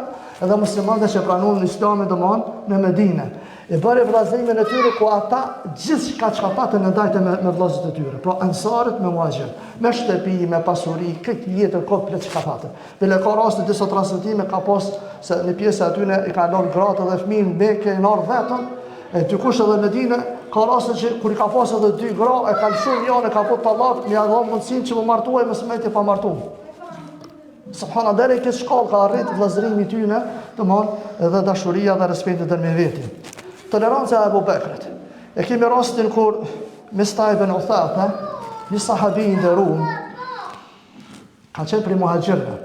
edhe muslimanëve që pranuan Islamin domthon në Medinë. E bëri vëllazërimin e tyre ku ata gjithçka çka patën në ndajtë me vëllezërit e tyre. Pra ansarët me muhaxhirët, me shtëpi, me pasuri, këtë jetër komplet çka patën. Dhe ka raste disa transmetime ka pas se në pjesë aty i kanë lënë gratë dhe fëmijë në Mekë në ardh vetëm. E dikush edhe në Medinë ka raste që kur i ka pas edhe 2 gra, e ka lëshuar njërin e ka bërë tallak, më ia dhon mundësinë që më martuaj me smeti pa martuar. Subhanallahu, deri këtë shkallë ka arrit vëllazërimi i tyre, domthon edhe dashuria dhe respekti ndërmjet vetë. Toleranca e Abu Bekrit. E kemi rastin kur Mistah ibn Uthatha, një sahabi i nderuar, ka qenë prej muhaxhirëve.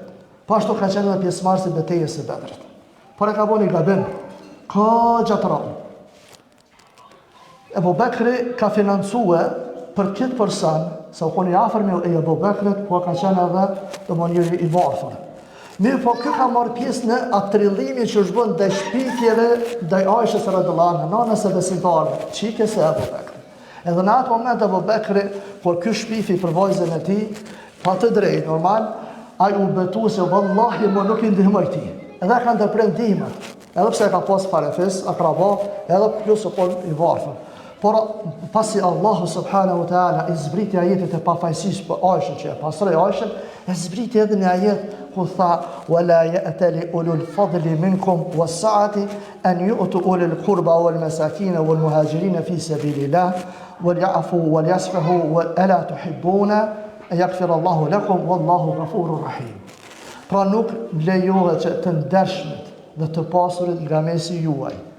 Pashtu ka qenë edhe pjesëmarrës i betejës së Bedrit. Por e ka bënë gabim, ka gjatëron. Abu Bekri ka financue për këtë person, se u koni afër me Abu Bekrit, po ka qenë edhe njëri i varfër. Mirë, po kë ka marrë pjesë në atë trillimin që është bën ndaj shpikjeve ndaj Aishës radhiyallahu anha, nanës e besimtare, çikës e Abu Bekrit. Edhe në atë moment Abu Bekri, kur ky shpifi për vajzën e tij, pa të drejtë, normal, ai u betu se vallahi më nuk i ndihmoj ti. Edhe ka ndërprer ndihmën, edhe pse ka pas farefis, akraba, edhe plus apo i varfër. Por pasi Allahu subhanahu wa taala i zbriti ajetet e pafajësisë për Aishën, që e pastroi Aishën, e zbriti edhe në ajet ku tha wala ya'tali ulul fadli minkum was-sa'ati an yu'tu ulul qurba wal masakin wal muhajirin fi sabilillah wal ya'fu wal yasfahu wa ala tuhibbuna an yaghfira Allahu lakum wallahu ghafurur rahim. Pra nuk lejohet që të ndershmit dhe të pasurit nga mesi juaj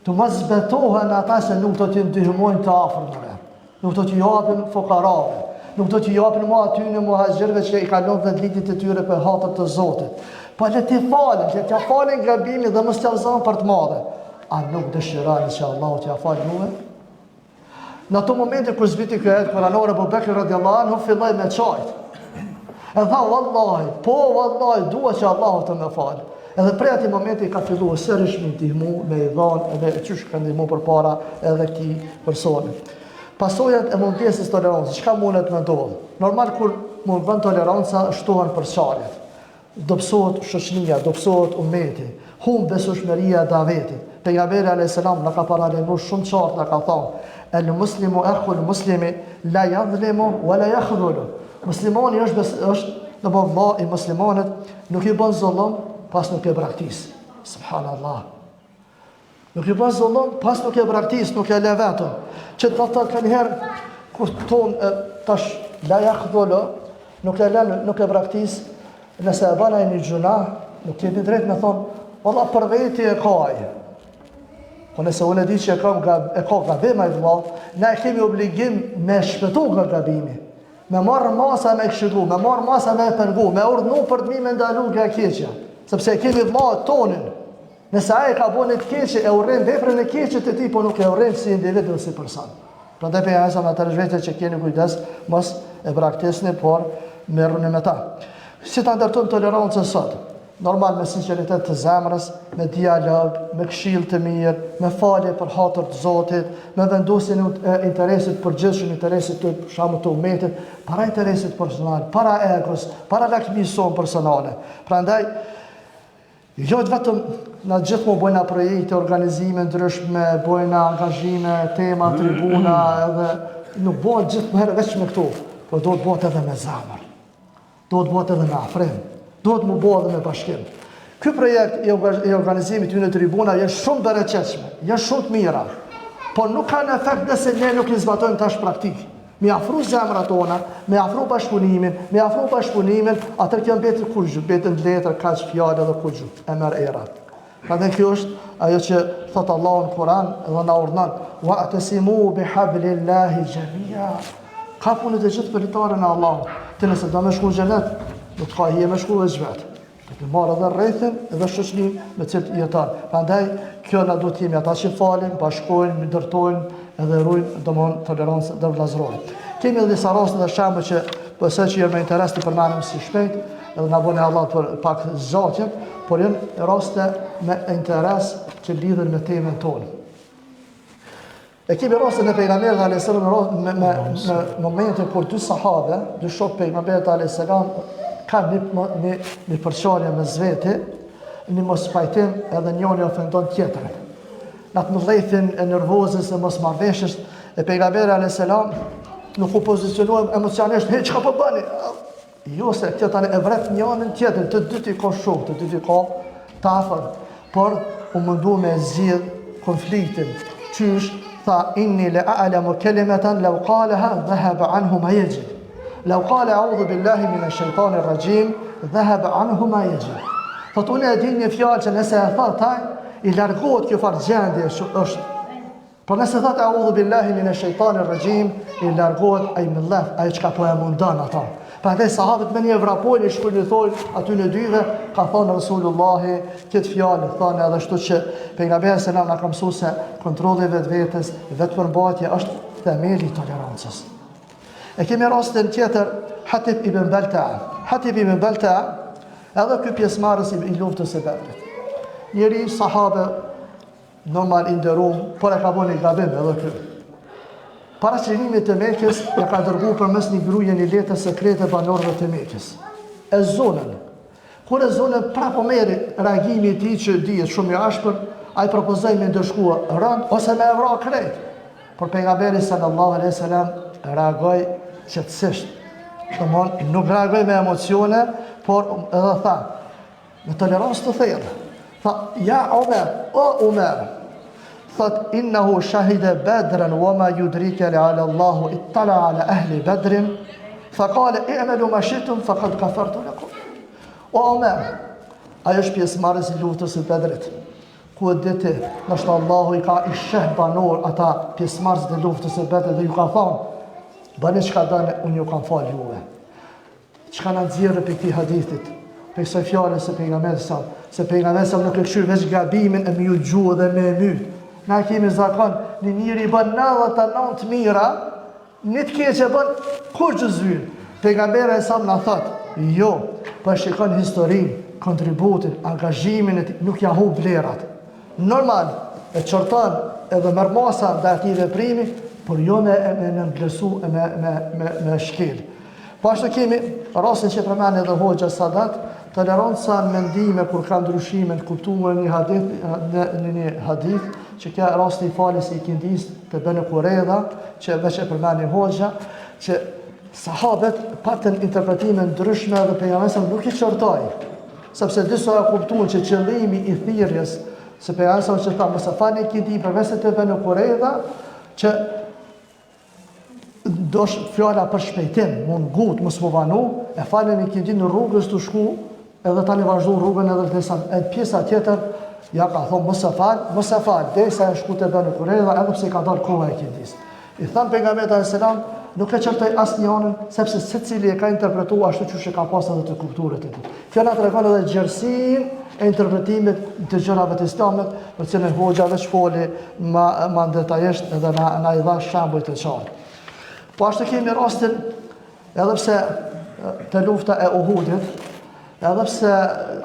të mos betohen ata se nuk do t'i ndihmojnë të afërmëve, nuk do t'i japin fukarave, nuk do t'i japin më aty në muhaxhirëve që i kalon 10 vitit e tyre për hatër të Zotit. Po le t'i falen, le t'ja falen gabimin dhe mos t'ja vëzën për të madhe. A nuk dëshirani që Allahu t'ja falë juve? Në ato momente kur zbiti kjo ajet kuranore, Abu Bekri radhiyallahu anhu filloi me çajt. E tha vallahi, po vallahi dua që Allahu të më falë. Edhe prej atij momenti ka filluar sërish me ndihmu, me i dhanë, edhe çysh ka ndihmu përpara edhe këtij personi. Pasojat e mungesës tolerancës, çka mundet me ndodh? Normal kur mund vën toleranca shtohen përçarjet. Dobësohet shoqëria, dobësohet ummeti, humb besueshmëria e davetit. Pejgamberi alayhis salam na ka paralajmëruar shumë qartë, na ka thënë: "El muslimu akhul muslimi la yadhlimu wa la yakhdhulu." Muslimani është në vëlla i muslimanit, nuk i bën zullum, pas nuk e braktis. Subhanallah. Nuk i bën zullum, pas nuk e braktis, nuk e le vetëm. Që të thot kanë herë kur ton tash la yakhdhulu, nuk e lën, nuk e braktis, nëse e bën ai një gjuna, nuk jeni drejt me thon, valla për veti e ka ai. Po nëse unë di që e ka gabim ai vëlla, ne kemi obligim me shpëtu nga gabimi. Me marrë masa me këshillu, me marrë masa me pengu, me urdhnu për të mi me ndalu nga keqja. Sepse kemi vëllait tonin. Nëse ai ka bënë të keqe, e urren veprën e keqe të tij, po nuk e urren si individ ose si person. Prandaj pejgamberi sa të vetë që keni kujdes, mos e braktisni, por merruni me ta. Si ta ndërtojmë tolerancën sot? Normal me sinqeritet të zemrës, me dialog, me këshill të mirë, me falje për hatër të Zotit, me vendosjen e interesit përgjithshëm, interesit të shambut të umetit, para interesit personal, para egos, para lakmison personale. Prandaj jo vetëm na gjithmonë bojna projekte, organizime ndryshme, bojna angazhime, tema, tribuna, edhe nuk bëhet gjithmonë vetëm me këto, por do të bëhet edhe me zemër. Do të bëhet edhe me afrim. Do të më bëhet edhe me bashkim. Ky projekt i organizimit në tribuna janë shumë bereqetshme, janë shumë të mira, por nuk kanë efekt nëse ne nuk i zbatojmë tash praktik. Me afru zemrat tona, me afru bashkëpunimin, atër kjo mbetë kurgju, betën letër, kaq fjalë edhe kurgju, e merr era. Prandaj kjo është ajo që thot Allahu në Kur'an dhe na urdhnon: "Wa'tasimu bihablillahi jami'a." Ka punë të gjithë përitarën e Allahut. Të nëse do me shku në xhenet, do të ka hije me shku dhe zhvet. Të marrë edhe rrethin edhe shoqërinë me cilët jeton. Prandaj kjo na duhet jemi ata që falin, bashkojnë, ndërtojnë edhe ruajnë domthon tolerancën dhe vëllazërorë. Kemi edhe disa raste dhe shembuj që pëse që jemi me interes të përmendim si shpejt, edhe na bëni Allah për pak zgjatje, por janë raste me interes që lidhen me temën tonë. E kemi rastin e pejgamberit alayhis salam me momente kur dy sahabe, dy shok pejgamberit alayhis salam kanë një përçarje me zveti, një mos pajtim edhe njëri ofendon tjetrin. Në atë mëdhëtin e nervozës e mosmarrveshjes e pejgamberit alayhis salam nuk u pozicionuam emocionalisht, "Hey, çka po bëni?" Jo, se kjo tani e vret njërin tjetrin, të dy ti ka shok, të dy ti ka të afër, por u mundu me zgjidh konfliktin. Qysh tha: "Inni la a'lamu kalimatan law qalaha dhahaba anhu ma yajid. Law qala a'udhu billahi minash shaitanir rajim dhahaba anhu ma yajid." Thot unë e di një fjalë që nëse e tha taj, i largohet kjo farë gjendje është. Por nëse thot a'udhu billahi minash shaitanir rajim, i largohet ai mëllaf, ai çka po e mundon ata. Prandaj sahabët me një vrapojnë, i shkojnë i thojnë aty në dyve, ka thonë Rasulullahi këtë fjalë, thonë edhe ashtu që pejgamberi selam na ka mësuar se kontrolli vetvetes, vetëpërmbajtja është themeli i tolerancës. E kemi rastin tjetër, Hatib ibn Balta'a. Hatib ibn Balta'a, edhe ky pjesëmarrës i luftës së Bedrit. Njëri sahabe normal i nderuar, por e ka bënë gabim edhe ky. Para çlinimit të Mekës, ja ka dërguar përmes një gruaje një letër sekrete banorëve të Mekës. E zonën. Kur e zonën prapo merri reagimi i tij që dihet shumë i ashpër, ai propozoi me ndëshkuar rënd ose me vrar krejt. Por pejgamberi sallallahu alaihi wasallam reagoi qetësisht. Domthon nuk reagoi me emocione, por edhe tha me tolerancë të thellë. Tha: "Ja Omer, o Omer, thot innahu shahida badran wa ma yudrika la'ala Allahu ittala ala ahli badrin fa qala i'malu ma shi'tum faqad ghafartu lakum." O Omer, ajo është pjesëmarrës i luftës së Bedrit. Ku e ditë, nështë Allahu i ka i sheh banor ata pjesëmarrës të luftës së Bedrit dhe ju ka thonë: "Bëni çka doni, unë ju kam fal juve." Çka na nxjerrë për këtij hadithit? Për kësaj fjale se pejgamberi se pejgamberi nuk e këshyr veç gabimin e me ju gjuhë dhe me myt. Na kemi zakon, një njëri bën 99 mira, një të keqe bën kur që zvynë. Pejgamberi na thot: "Jo, po shikon historinë, kontributin, angazhimin e tij, nuk ja humb vlerat." Normal, e çorton edhe merr masa ndaj atij veprimi, por jo me nënvlerësu e me shkel. Po ashtu kemi rastin që përmend edhe Hoxha Sadat, toleranca në mendime kur ka ndryshime në kuptuar një hadith, që ka rasti i falës i kindis të Banu Qurayza, që veç e përmendni Hoxha, që sahabët patën interpretime ndryshme dhe pejgamberi nuk i çortoi, sepse disa e kuptuan që qëllimi i thirrjes se pejgamberi që tha mos e falni kindi përveç të Banu Qurayza, që dosh fjala për shpejtim, mund gut, mos më vanu, e falën i kindi në rrugës të shku, edhe tani vazhdu rrugën edhe disa, e pjesa tjetër, ja ka thonë mos e fal, derisa e shku të Banu Qurayza, edhe pse ka dalë koha e kindis. I thanë pejgamberi alayhis salam, nuk e çortoi asnjërin, sepse secili e ka interpretuar ashtu siç e ka pasur edhe të kuptuar të tij. Kjo na tregon edhe gjerësinë e interpretimit të gjërave të Islamit, për cilën hoxha veç foli ma detajisht edhe na i dha shembuj të qartë. Po ashtu kemi rastin edhe pse të lufta e Uhudit, edhe pse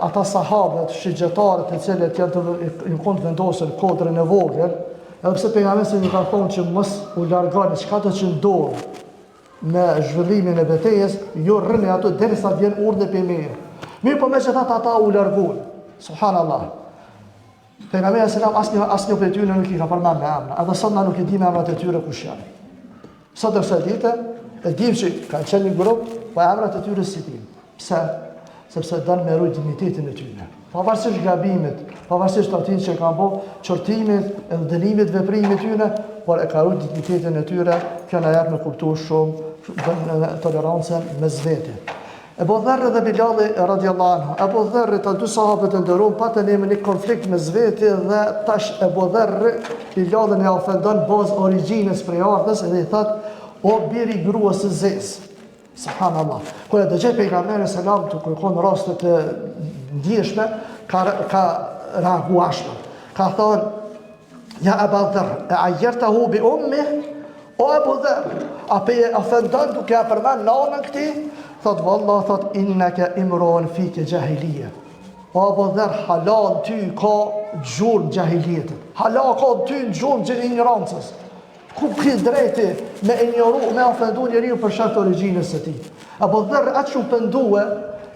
ata sahabët, shigjetarët e cilët janë të vendosur kodrën e vogël, edhe pse pejgamberi i ka thonë që mos u largoni çka do të ndodhë me zhvillimin e betejës, jo rrëni ato derisa vjen urdhë për meje. Mirë po megjithatë ata u larguan. Subhanallah. Pejgamberi sallallahu asnjë prej tyre nuk i ka përmend me emra, edhe sot na nuk e di me emrat e tyre kush janë. Sot është ditë, e dim që kanë qenë një grup, po emrat e tyre si dim. Pse? Sepse don me ruaj dignitetin e tyre. Pavarësisht gabimit, pavarësisht atij që kanë bërë, çortimit edhe dënimit veprimit tyre, por e ka ruaj dignitetin e tyre, kjo na jep me kuptuar shumë tolerancën mes vete. Ebu Dherr dhe Bilal radiallahu anhu. Ebu Dherr të dy sahabët e nderuar patën një konflikt mes vete dhe tash Ebu Dherr Bilalin e ofendon bazë origjinës prej ardhës dhe i thot: "O biri gruas së Zez." Subhanallah. Kur e dëgjoi pejgamberi selam të kërkon raste të ndjeshme, ka reaguar. Ka thonë: "Ja Ebu Dherr, e ajjertahu bi ummi?" O Ebu Dherr, apo e ofendon duke ja përmend nanën këtij? Thot vallah, thot innaka imron fike jahiliya. O Ebu Dherr, halal ty ka gjurmë jahiliyetit. Halal ka ty gjurmë ignorancës. Ku ke drejti me ignoru, me ofendu njeriu për shkak të origjinës së tij. Ebu Dherr atë që u pendue,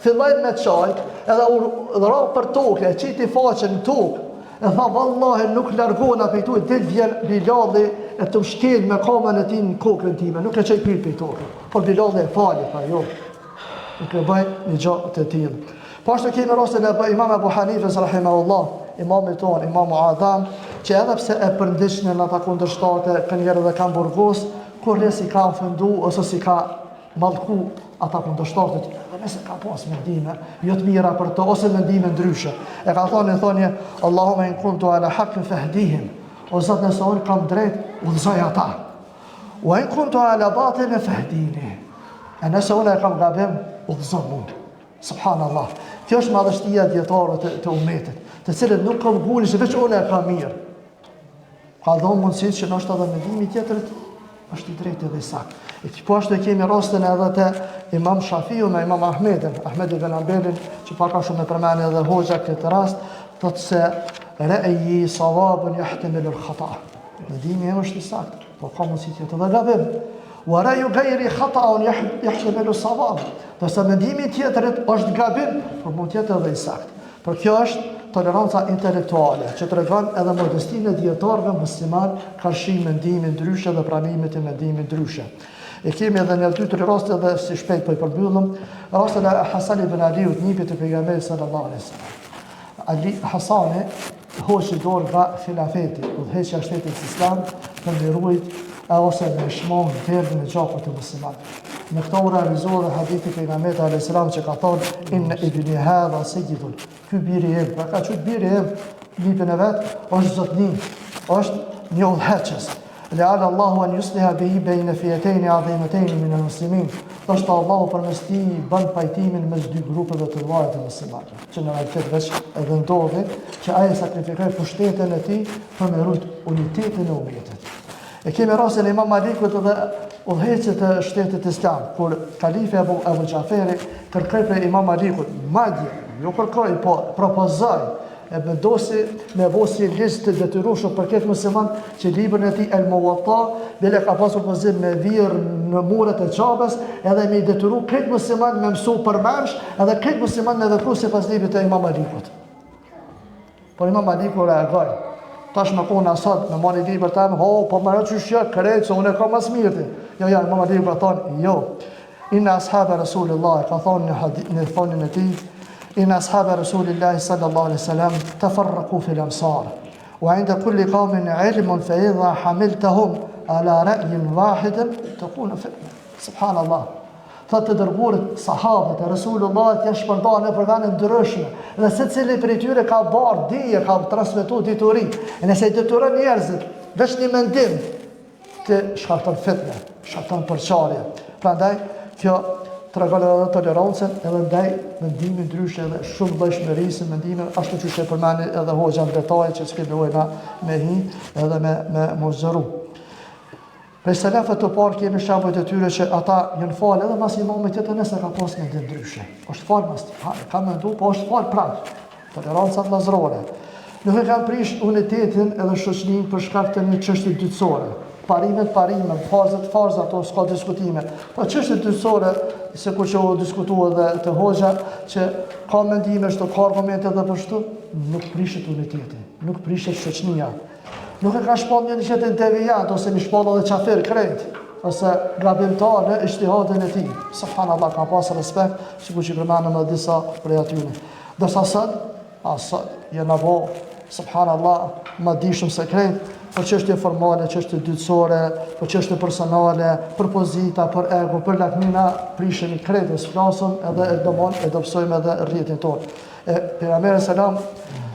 filloi me çaj, edhe u dhra për tokë, e qiti faqen në tokë. E tha vallahi nuk largona prej tu, dit vjen Bilali e të mshkel me kamën e tij në kokën time, nuk e çaj pyet prej tokë. Por Bilali e fali, tha jo. Nuk e bëj një gjë të tillë. Po ashtu kemi rastin e Imam Abu Hanifes rahimahullah, imamit ton, Imam Adham, që edhe pse e përndishnin ata kundërshtarët, kënjëherë dhe kanë burgos, kur si ka ofendu ose si ka mallku ata kundërshtarët, dhe nëse ka pas mendime jo të mira për to ose mendime ndryshe. E ka thonje Allahumma in kuntu ala haqqin fahdihim. O Zot, nëse unë kam drejt, udhëzoj ata. Wa in kuntu ala batilin fahdini. E nëse unë e kam gabim, udhëzoj mua. Subhanallah. Kjo është madhështia dietarëve të umetit, të cilët nuk kanë gulin se veç unë e kam mirë. Ka dhënë mundësi që nështë edhe mendimi tjetërit është i drejtë edhe i saktë. E po ashtu kemi rastin edhe të Imam Shafiu me Imam Ahmedin, Ahmed ibn Hanbalin, që paka shumë e përmeni edhe hoxha këtë rast, thotë se ra'yi sawabun yahtamilu al-khata. Mendimi im është i saktë, po ka mundësi tjetër edhe gabim. Wa ra'yu ghayri khata'un yahtamilu sawab. Dorsa mendimi tjetërit është gabim, por mund të jetë edhe i saktë. Por kjo është toleranca intelektuale, që tregon edhe modestinë e dietarëve musliman karshi mendime ndryshe dhe pranimit të mendimit ndryshe. E kemi edhe një dy tre raste dhe si shpejt po i përmbyllim, rastin e Hasan ibn Aliut, nipit të pejgamberit sallallahu alaihi wasallam. Hasani hoqi dorë nga filafeti, udhëheqja e shtetit islam për të ruajtur ose me shmong verdhën e gjakut të muslimanëve. Në këto u realizohet dhe hadithi pejgamberit alayhis salam që ka thonë inna ibni hadha sayyidun. Ky biri im, pra ka qëtë biri im, nipin e vetë, është zotni, është një udhëheqës. Leala Allahu an yusliha bihi bejnë fijetejni adhimetejni minë muslimin. Është Allahu përmes tij bën pajtimin mes dy grupeve të mëdha të muslimanëve. Që në realitet veç edhe ndodhi që ai sakrifikoi pushtetin e tij për me ruajtur unitetin e umetit. E kemi rastin e Imam Malikut dhe udhëheqjet e shtetit islam, kur kalifi Abu Jaferi kërkoi prej Imam Malikut, madje jo kërkoi, po propozoi e vendosi me vosi listë të detyrueshëm për këtë musliman që librin e tij El Muwatta bile ka pasur pozim me virë në muret e Çabës, edhe me i detyru këtë musliman me mësu përmendsh, edhe këtë musliman me vepru sipas librit të Imam Malikut. Por Imam Maliku reagoi. Tash më konë asad, me mani libër të emë, po më rëtë qyshja, kërejtë, se unë e ka mas mirëti. Jo, Imam Maliku ka thonë, jo. Inna ashabe Rasulillah, ka thonë në thonin e ti, inna ashabe Rasulillah sallallahu alaihi sallam, të farraku fil amsar. Wa inda kulli qaumin ilmun fa idha hamiltahum ala ra'yin wahidin, të kunë fitnë. Subhanallah. Thot të dërguarit sahabët e Resulullah janë shpërndarë në përvene ndryshme dhe secili prej tyre ka barë dije, ka transmetuar dituri. E nëse i detyron njerëzit veç një mendim të shkakton fitnë, shkakton përçarje. Prandaj kjo tregon edhe tolerancën edhe ndaj mendimin ndryshe edhe shumë vështirësi mendimin ashtu siç e përmendni edhe hoxha në detaje që s'ke dojna me hi edhe me mozëru. Për selefët të parë kemi shembuj të tyre që ata janë falë edhe mas imamit tjetër nëse ka pas mendim ndryshe. Është falë mas ka mendu, po është falë prap. Toleranca vllazërore. Nuk e kanë prish unitetin edhe shoqërinë për shkak të një çështje dytësore. Parimet, farza, ato s'ka diskutime. Po çështje dytësore, se kur që u diskutua edhe të hoxha, që ka mendime, ka argumente edhe për shtu, nuk prishet uniteti, nuk prishet shoqënia. Nuk e ka shpall një qëtën devijant, ose një shpall edhe qafir krejt, ose gabimtar në ishtihadin e ti. Subhanallah, ka pas respekt, sikur që përmenëm edhe disa prej atyre. Dërsa sot, jena bo, subhanallah, ma di shumë se krejt, për çështje formale, çështje dytësore, për çështje personale, për pozita, për ego, për lakmina, prishemi krejt, e s'flasëm edhe e dobësojmë edhe rrjetin tonë. Pejgamberi selam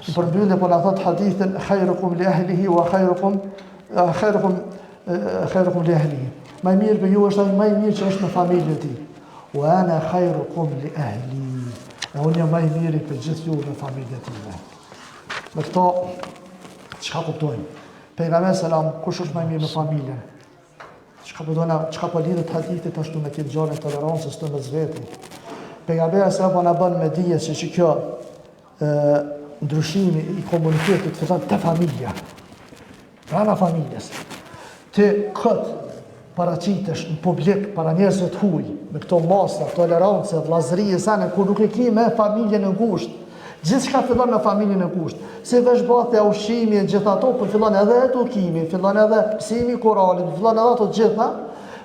i përmbyllë po na thot hadithin khairukum li ahlihi wa khairukum li ahlihi. Më i mirë për ju është ai më i mirë që është në familjen e tij. Wa ana khairukum li ahli. Unë jam më i miri për gjithë ju në familjen time. Me këto çka kuptojmë? Pejgamberi selam kush është më i mirë në familjen? Çka po lidhet hadithit ashtu me këtë gjallë tolerancës të mes vetit. Pejgamberi selam na bën me dije se kjo ndryshimi i komunitetit fillon te familja. Brana familjes. Ti paraqitesh në publik para njerëzve të huaj, me këto masa, tolerancë, vllazërie sana kur nuk e ke me familjen e ngushtë. Gjithçka fillon në familjen e ngushtë. Si veshbatja, ushqimi, gjithë ato, po fillon edhe edukimi, fillon edhe mësimi i Kuranit, fillon edhe ato gjitha,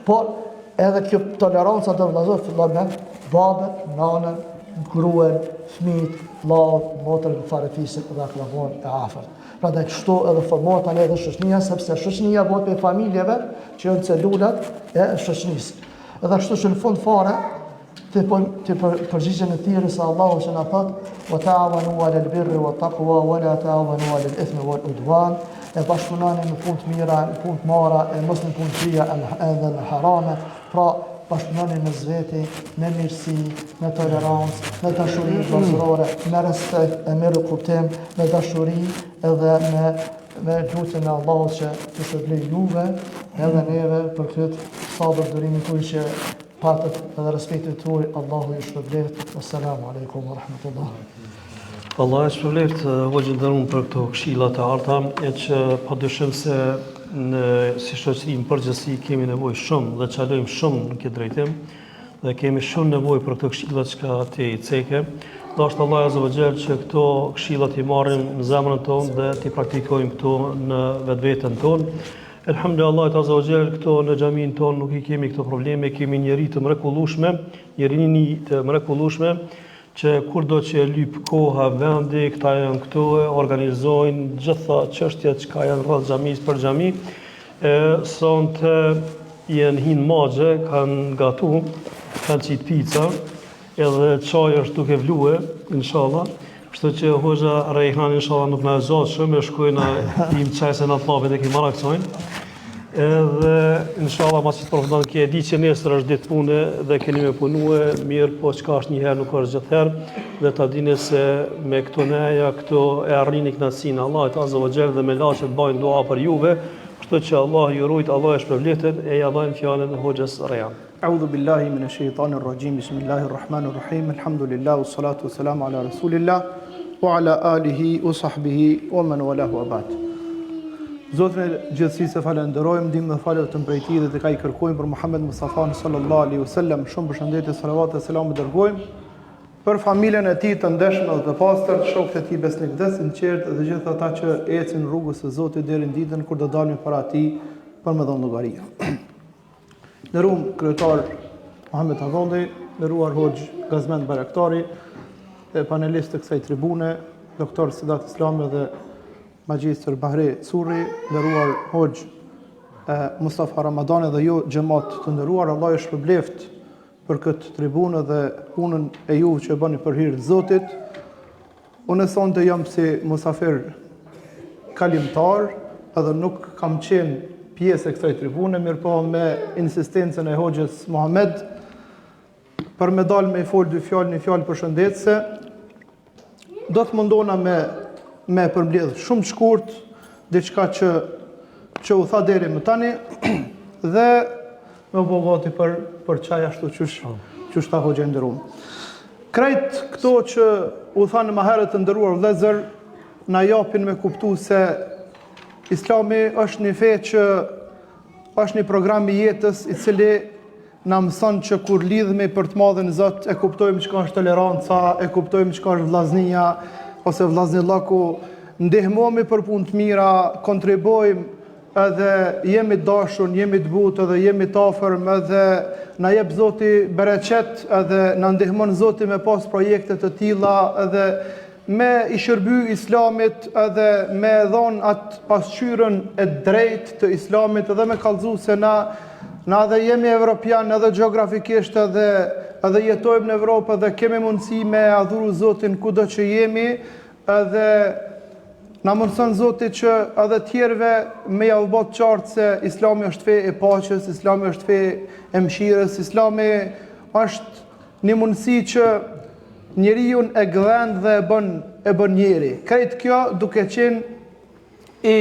por edhe kjo tolerancë ndër vllazër fillon me babën, nanën, gruan, fëmijët, vllau, motrën, farefisën dhe aklavon e afërt. Prandaj kështu edhe formohet tani edhe shoqënia, sepse shoqënia bëhet me familjeve që janë celulat e shoqënisë. Edhe kështu që në fund fare ti përgjigjen e thirrjes së Allahut që na thot: "Wa ta'awanu 'alal birri wat taqwa wa la ta'awanu 'alal ithmi wal 'udwan." E bashkëpunoni në punë të mira, në punë të mara, e mos në punë të këqija edhe në harame. Pra bashkëpunoni me zveti, me mirësi, me tolerancë, me dashuri vllazërore, me respekt, me rikuptim, me dashuri edhe me lutjen e Allahut që të shpëlbej juve edhe neve për këtë sabër durimin tuaj që patët edhe respektin tuaj. Allahu ju shpëlbeft. Assalamu alaikum wa rahmatullah. Allah e shpëleft hoxhën dërun për këto këshilla të arta, e që padyshim se si shoqëri në përgjithësi kemi nevojë shumë dhe çalojmë shumë në këtë drejtim dhe kemi shumë nevojë për këto këshilla që ti i ceke. Dashur Allah azza wa jall që këto këshilla ti marrim në zemrën tonë dhe ti praktikojmë këto në vetveten tonë. Elhamdulillah azza wa jall këto në xhamin tonë nuk i kemi këto probleme, kemi njerëz të mrekullueshme, njerëni të mrekullueshme që kur do që e lyp koha vendi, këta janë këtu, organizojnë gjitha çështjet që janë rreth xhamis për xhami. Sonte janë hinë magje, kanë gatu, kanë qitë pizza, edhe çaj është duke vlue, inshallah. Kështu që hoxha Rejhan inshallah nuk na zot shumë, shkojnë im çaj se na thllapet e kemi marrë edhe inshallah mos të përfundon që e di që nesër është ditë pune dhe keni me punue mirë, po çka është një herë nuk është gjithherë dhe ta dini se me këto neja këto e arrini kënaqësinë Allahut azza wa jall dhe me laçë të bëjnë dua për juve, kështu që Allah ju rujt, Allah e shpërbletet e ja dhajmë fjalën e hoxhës Rejan. A'udhu billahi minash shaitanir rajim. Bismillahir rahmanir rahim. Alhamdulillah wassalatu wassalamu ala rasulillah wa ala alihi wa sahbihi wa man walahu wa ba'd. Zotrin e gjithësisë falenderojmë, ndihmë dhe falë të mbrejtësisë dhe të ka i kërkojmë për Muhammed Mustafa sallallahu alaihi wasallam, shumë përshëndetje, salavat dhe selam dërgojmë për familjen e tij të ndeshme dhe të pastër, shokët e tij besnik dhe sinqert dhe gjithë ata që ecin rrugës së Zotit deri në ditën kur do dalin para tij për me dhënë llogari. Nderuar kryetar Muhammed Avondi, nderuar hoxh Gazmend Baraktari, panelistë të kësaj tribune, doktor Sedat Islami dhe Magjistër Bahri Curri, nderuar hoxh Mustafa Ramadani dhe ju xhamat të nderuar, Allah ju shpërbleft për këtë tribunë dhe punën e juve që e bëni për hir të Zotit. Unë sonte jam si musafir kalimtar, edhe nuk kam qenë pjesë e kësaj tribune, mirë po me insistencën e hoxhës Muhammed për me dalë me i folë dy fjalë, një fjalë përshëndetëse, do të mundona me përmbledh shumë të shkurt, diçka që u tha deri më tani, dhe me u gati për çaj ashtu qysh ta hoxha nderuar. Krejt këto që u thanë më herët të nderuar vëllezër, na japin me kuptu se Islami është një fe që është një program i jetës i cili na mëson që kur lidhemi për të madhin Zot, e kuptojmë çka është toleranca, e kuptojmë çka është vllaznia ose vllaznillaku, ndihmohemi për punë të mira, kontribojmë edhe jemi të dashur, jemi të butë edhe jemi të afërm, edhe na jep Zoti bereqet, edhe na ndihmon Zoti me pas projekte të tilla, edhe me i shërby Islamit, edhe me dhon atë pasqyrën e drejtë të Islamit, edhe me kallëzu se na edhe jemi evropian, edhe gjeografikisht, edhe jetojmë në Evropë, edhe kemi mundësi me adhuru Zotin kudo që jemi, edhe na mundson Zoti që edhe tjerëve me ja u bë qartë se Islami është fe e paqes, Islami është fe e mëshirës, Islami është një mundësi që njeriu e gdhen dhe e bën njeri. Krejt kjo duke qenë i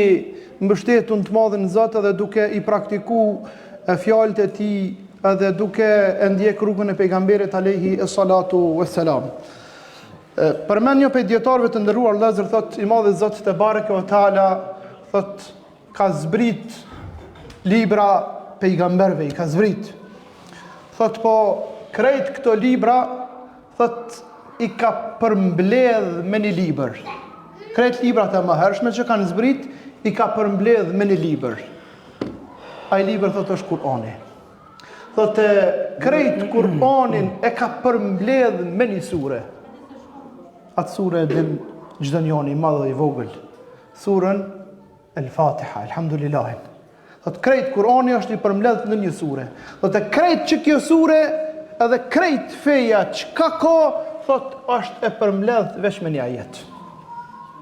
mbështetur të madhin Zot edhe duke i praktikuar fjalët e tij, edhe duke e ndjek rrugën e pejgamberit alayhi salatu wassalam. Përmend një prej dietarëve të nderuar vëllezër, thot i madhi Zot te bareke ve taala, thot ka zbrit libra pejgamberëve, i ka zbrit. Thot po krejt këto libra, thot i ka përmbledh me një libër. Krejt librat e mëhershme që kanë zbrit, i ka përmbledh me një libër. Ai libër thot është Kur'ani. Thot krejt Kur'anin e ka përmbledh me një sure. Atë sure e din çdo njeri i madh dhe i vogël. Surën El-Fatiha, Elhamdulillahin. Thot krejt Kur'ani është i përmbledh në një sure. Thot krejt që kjo sure edhe krejt feja çka ka, thot është e përmbledh veç me një ajet.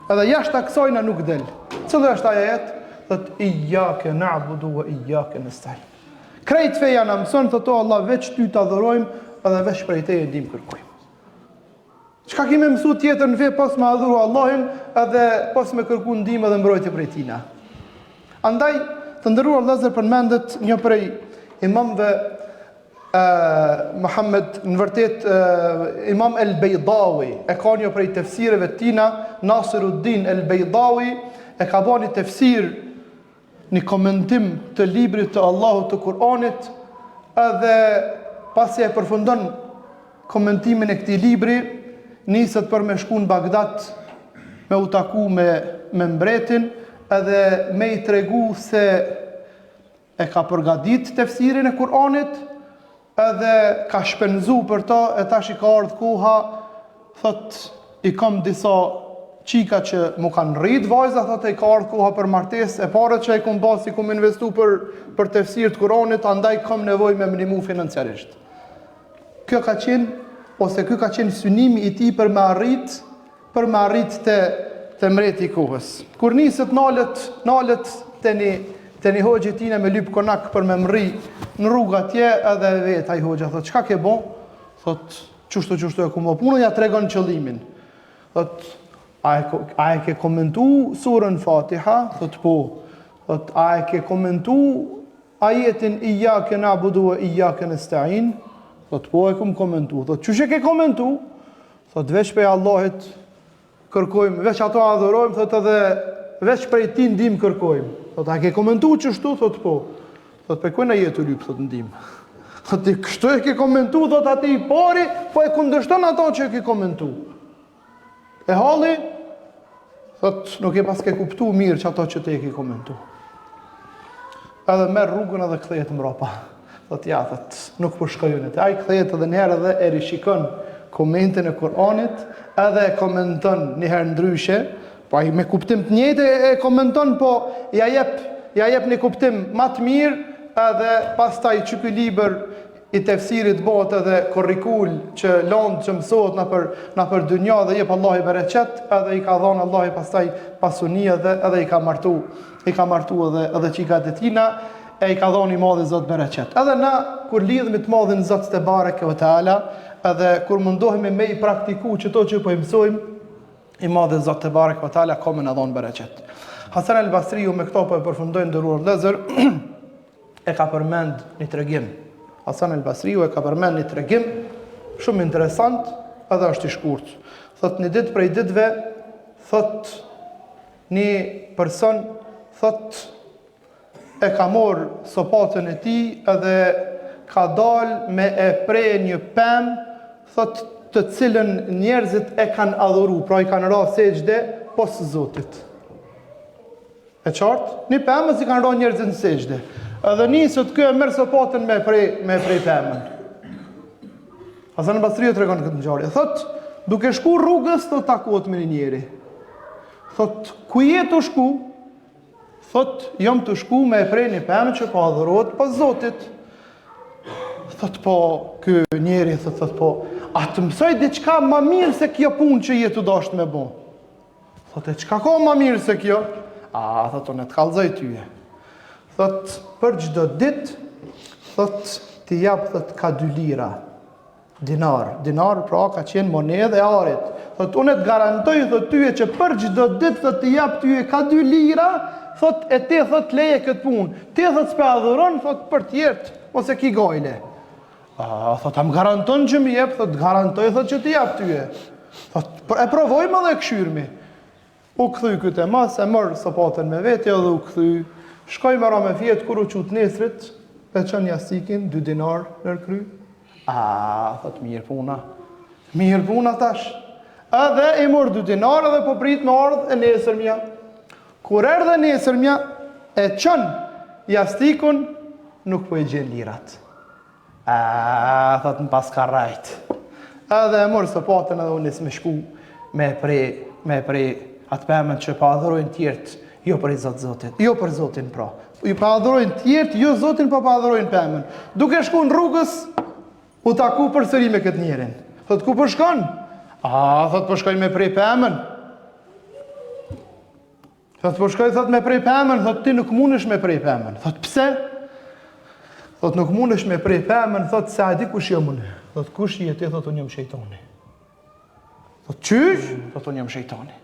Edhe jashtë kësaj na nuk del. Cili është ai ajet? Thot iyyake na'budu wa iyyake nasta'in. Krejt feja na mëson thot Allah veç ty të adhurojmë edhe veç prej teje dim kërkojmë. Çka kemi mësu tjetër në fe pas me adhuru Allahin edhe pas me kërku ndihmë dhe mbrojtje prej tina. Andaj të nderuar vëllezër, përmendet një prej imamëve Muhammed, në vërtet Imam El-Bejdawi, e ka një prej tefsireve tina, Nasiruddin El-Bejdawi, e ka ba një tefsir, një komentim të librit të Allahut të Kur'anit, edhe pasi e përfundon komentimin e këtij libri, niset për me shku në Bagdad, me u taku me mbretin, edhe me i tregu se e ka përgadit tefsirin e Kur'anit, edhe ka shpenzu për ta, e tash i ka ardhur koha, thot i kam disa qika që mu kanë rrit vajza, thot i ka ardhur koha për martesë, e parët që i kum bas, i kum investu për tefsir të Kur'anit, andaj kam nevojë me minimu financiarisht. Kjo ka qenë synimi i tij për me arrit te mreti i kohës. Kur niset nalet te një hoxhi tina me lyp konak për me mri në rrugë atje, edhe vet ai hoxha thot çka ke bo? Thot çushtu e ku më punë, ja tregon qëllimin. Thot a e ke komentu surën Fatiha? Thot po. Thot a e ke komentu ajetin iyyake na'budu wa iyyake nasta'in? Thot po e kum komentu. Thot çush e ke komentu? Thot veç prej Allahit kërkojmë, veç ato adhurojmë, thot edhe veç prej ti ndihmë kërkojmë. Thot a ke komentu çështu? Thot po. Thot pe kujna jetu lyp, thot ndihmë. Thot ti kështu e ke komentu, thot ati i pari, po e kundërshton ato që e ke komentu. E halli, thot nuk e pas ke kuptu mirë që ato që te e ke komentu. Edhe merr rrugën edhe kthehet mbrapa. Thot ja, thot, nuk po shkojun. Ai kthehet edhe një herë edhe e rishikon komentin e Kur'anit, edhe e komenton një herë ndryshe, po ai me kuptim të njëjtë e komenton, po ja jep një kuptim më të mirë, edhe pastaj që ky libër i tefsirit bëhet edhe korrikul që lond që mësohet na për dynja dhe jep Allahu bereqet, edhe i ka dhënë Allahu pastaj pasuni edhe i ka martu edhe çikat e tina, e I ka dhoni I madhi Zot bereqet. Edhe na kur lidhemi të madhin Zot te bareke ve teala, edhe kur mundohemi me I praktiku çto që po I mësojmë, I madhi Zot te bareke ve teala ka më na dhon bereqet. Hasan al-Basriu me këto po e përfundojnë ndëruar vëllezër, e ka përmend një tregim. Hasan al-Basriu e ka përmend një tregim shumë interesant, edhe është I shkurt. Thot një ditë prej ditëve, thot një person, thot e ka marrë sopatën e tij edhe ka dalë me e prej një pemë, thot të cilën njerëzit e kanë adhuru, pra I kanë ra sejdë pos Zotit. E qartë, një pemë si kanë ra njerëzit në sejdë. Edhe nisët kjo e merr sopatën me prej pemën. Hasan al-Basriu tregon këtë ngjarje. Thot, duke shku rrugës, thot takohet me një njeri. Thot, ku je të shku? Thot, jam të shku me e prej një pemë që po adhurohet pas Zotit. Thot, po, ky njeri, thot, po, a të mësoj diçka ma mirë se kjo punë që je të dasht me bo? Thot, e çka ka ma mirë se kjo? A, thot, unë e të kallëzoj tyje. Thot, për çdo ditë, thot, ti jap, thot, ka 2 lira. Dinar pra ka qenë monedhë e arit. Thot, unë e të garantoj, thot, tyje që për çdo ditë, thot, ti jap tyje ka 2 lira, thot, e ti, thot, leje këtë punë. Ti, thot, s'pe adhuron, thot, për tjertë, ose ki gajle. Thot, am garanton që mi jep, thot, garantoj, thot, që ti jap tyje. Thot, e provojmë dhe këshyrmi. U kthy këtë e mas, e mërë sopatën me vete, edhe u kthy. Shkoj me ra me fjetë, kur u qut nesrit, e qën jastikin, 2 dinar nër kry. Thot, mirë puna tash. Edhe I mor 2 dinar edhe po prit me ardhë e nesërmja. Kur erdhe nesërmja, e qën jastikun, nuk po e gjen lirat. Thot, në pas ka rajt. Edhe e mor sopatën edhe unis me shku me prej atë pemën që pa adhurojnë tjertë, jo për Zotit, jo për Zotin pra. I pa adhurojnë tjertë, jo Zotin pa adhurojnë pemën. Duke shku në rrugës, u taku përsëri me këtë njerin. Thot, ku po shkon? Thot, po shkoj me prej pemën. Thot, po shkoj, thot, me prej pemën. Thot, ti nuk mundesh me prej pemën. Thot, pse? Thot, nuk mundesh me prej pemën. Thot, se a di kush jam unë. Thot, kush je ti? Thot, unë jam shejtani. Thot, qysh? Thot, unë jam shejtani.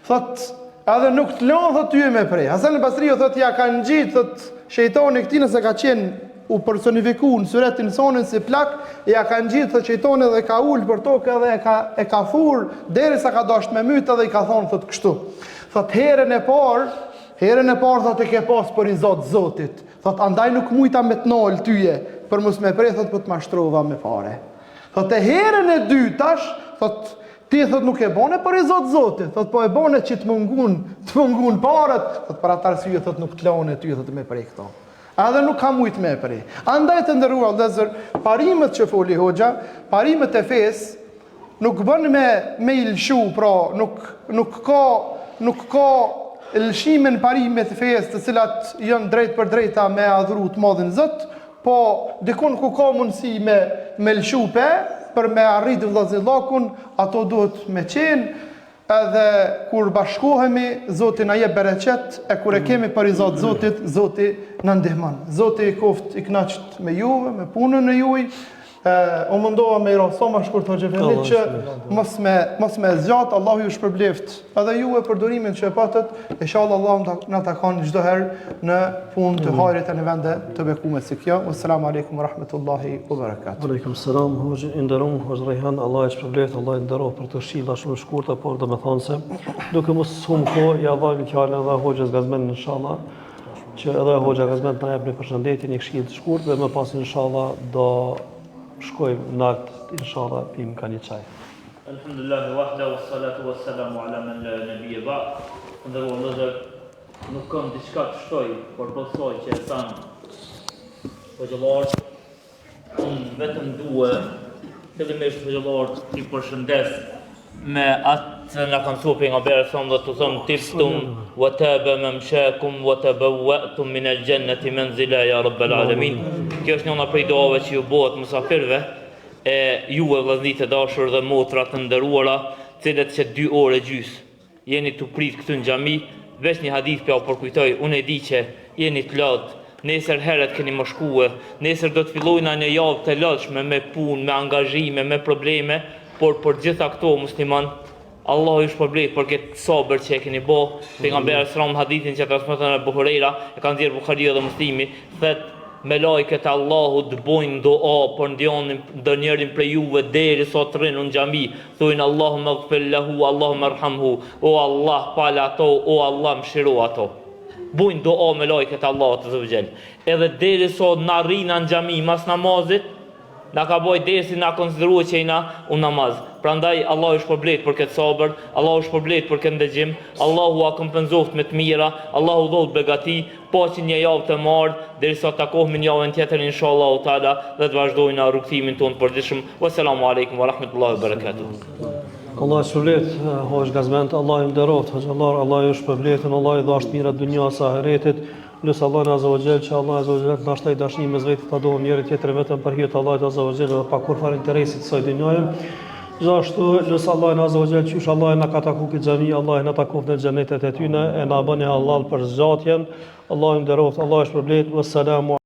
Thot, edhe nuk të lonë, thot, ty e me prej. Hasan al-Basriu, thot, ja ka në gjitë, thot, shejtani këti nëse ka qenë u personifiku në suretin sonin si plak, ja ka në gjitë, thot, shejtani dhe ka ullë për tokë edhe e ka furë, deri sa ka dasht me mytë edhe I ka thonë, thot, kështu. Thot, herën e parë, thot, e ke pas për I Zotit. Thot, andaj nuk mujta me të nalë tyje, për mos me prej, thot, për të mashtrova me fare. Thot, e herën e dytash, thot, ti, thot, nuk e bone për I Zotit, thot, po e bone që të mungun parët, thot, për atë arsye, thot, nuk të lone ty, thot, me prej këto. Edhe nuk ka mujt me prej. Andaj të ndërrua, vëllezër, parimet që foli hoxha, parimet e fesë, nuk bën me ilshu, pra, nuk ka lëshimin parimet e fesë të cilat janë drejt për drejta me adhuru të madhin Zot, po dikun ku ka mundësi me lëshu për me arrit vëllazillakun, ato duhet me qenë, edhe kur bashkohemi, Zoti na jep bereqet, e kur e kemi për I Zotit, Zoti na ndihmon. Zoti I koft I kënaqet me juve, me punën e juaj. U mundoha me I raso ma shkurt hoxhefendit që mos me zgjat, Allahu ju shpërbleft. Edhe ju e për durimin që e patët, inshallah Allahu na takon çdo herë në punë të hajrit e në vende të bekuar si kjo. Assalamu alaikum wa rahmatullahi wa barakatuh. Aleikum salam, hoxhë nderuar, hoxhë Rejhan, Allah e shpërblet, Allah e nderoj për të shilla shumë shkurta, por domethënë se duke mos hum kohë, ja vajmë fjalën edhe hoxhës Gazmen inshallah, që edhe hoxha Gazmen na jep një përshëndetje, një këshill të shkurtë dhe më pas inshallah do shkojmë nalt, inshallah, pim ka një çaj. Alhamdulillah wahda wassalatu wassalamu ala man la nabiyya ba'd. Ndërkohë vëllezër, nuk kam diçka të shtoj, por po thoj që e thanë hoxhallar, unë vetëm dua fillimisht hoxhallar ti përshëndes me atë na kanë thënë pejgamberi sallallahu alaihi wasallam, tiftum wa taba mamshakum wa tabawwa'tum min al-jannati manzila ya rabbal alamin. Kjo është njëra prej duave që ju bëhet musafirëve, e ju e vëllezërit e dashur dhe motra të nderuara, cilët që 2 orë gjys jeni të prit këtu në xhami, veç një hadith për përkujtoj, unë e di që jeni të lot nesër heret keni më shkue, nesër do të fillojna një javë të lodhshme me punë, me angazhime, me probleme, por për gjitha këto musliman, Allah ju shpërblet për këtë sabër që e keni bo. Pejgamberi sallallahu hadithin që transmeton Abu Huraira, e kanë dhënë Buhariu dhe Muslimi, thotë melajket e Allahut bojnë dua për ndonjërin prej juve deri sa të rrinë në xhami, thojnë Allahumma ighfir lahu, Allahumma arhamhu, o Allah pala ato, o Allah mëshiro ato. Bojnë dua me lajket e Allahut azza wa jall. Edhe deri sa na rrina në xhami mas namazit, na ka boj dersi na konsideruar që jena u namaz. Prandaj Allah ju shpërblet për këtë sabër, Allah ju shpërblet për këtë ndëgjim, Allahu a kompenzoft me të mira, Allahu dhot begati, paqin një javë të marrë, derisa takohemi një javën tjetër inshallah taala dhe të vazhdojmë rrugtimin tonë përditshëm. Wassalamu alaikum wa rahmatullahi wa barakatuh. Allah ju shpërblet, hoq gazment, Allah ju nderoft, hoxhallar, Allah ju shpërblet, Allah ju dhash mira dunjas ahiretit. Lësë Allah azza wa jall që Allah azza wa jall na shtaj dashni mes vetë ta dohim njëri tjetrin vetëm për hir të Allahut azza wa jall dhe pa kurfar interesit të kësaj dynjaje. Gjithashtu lësë Allah azza wa jall që Allah na ka taku këtë xhami, Allah na takon në xhenetet e tyne, e na bën halal për zgjatjen. Allah ju nderoft, Allah ju shpërblet. Wassalamu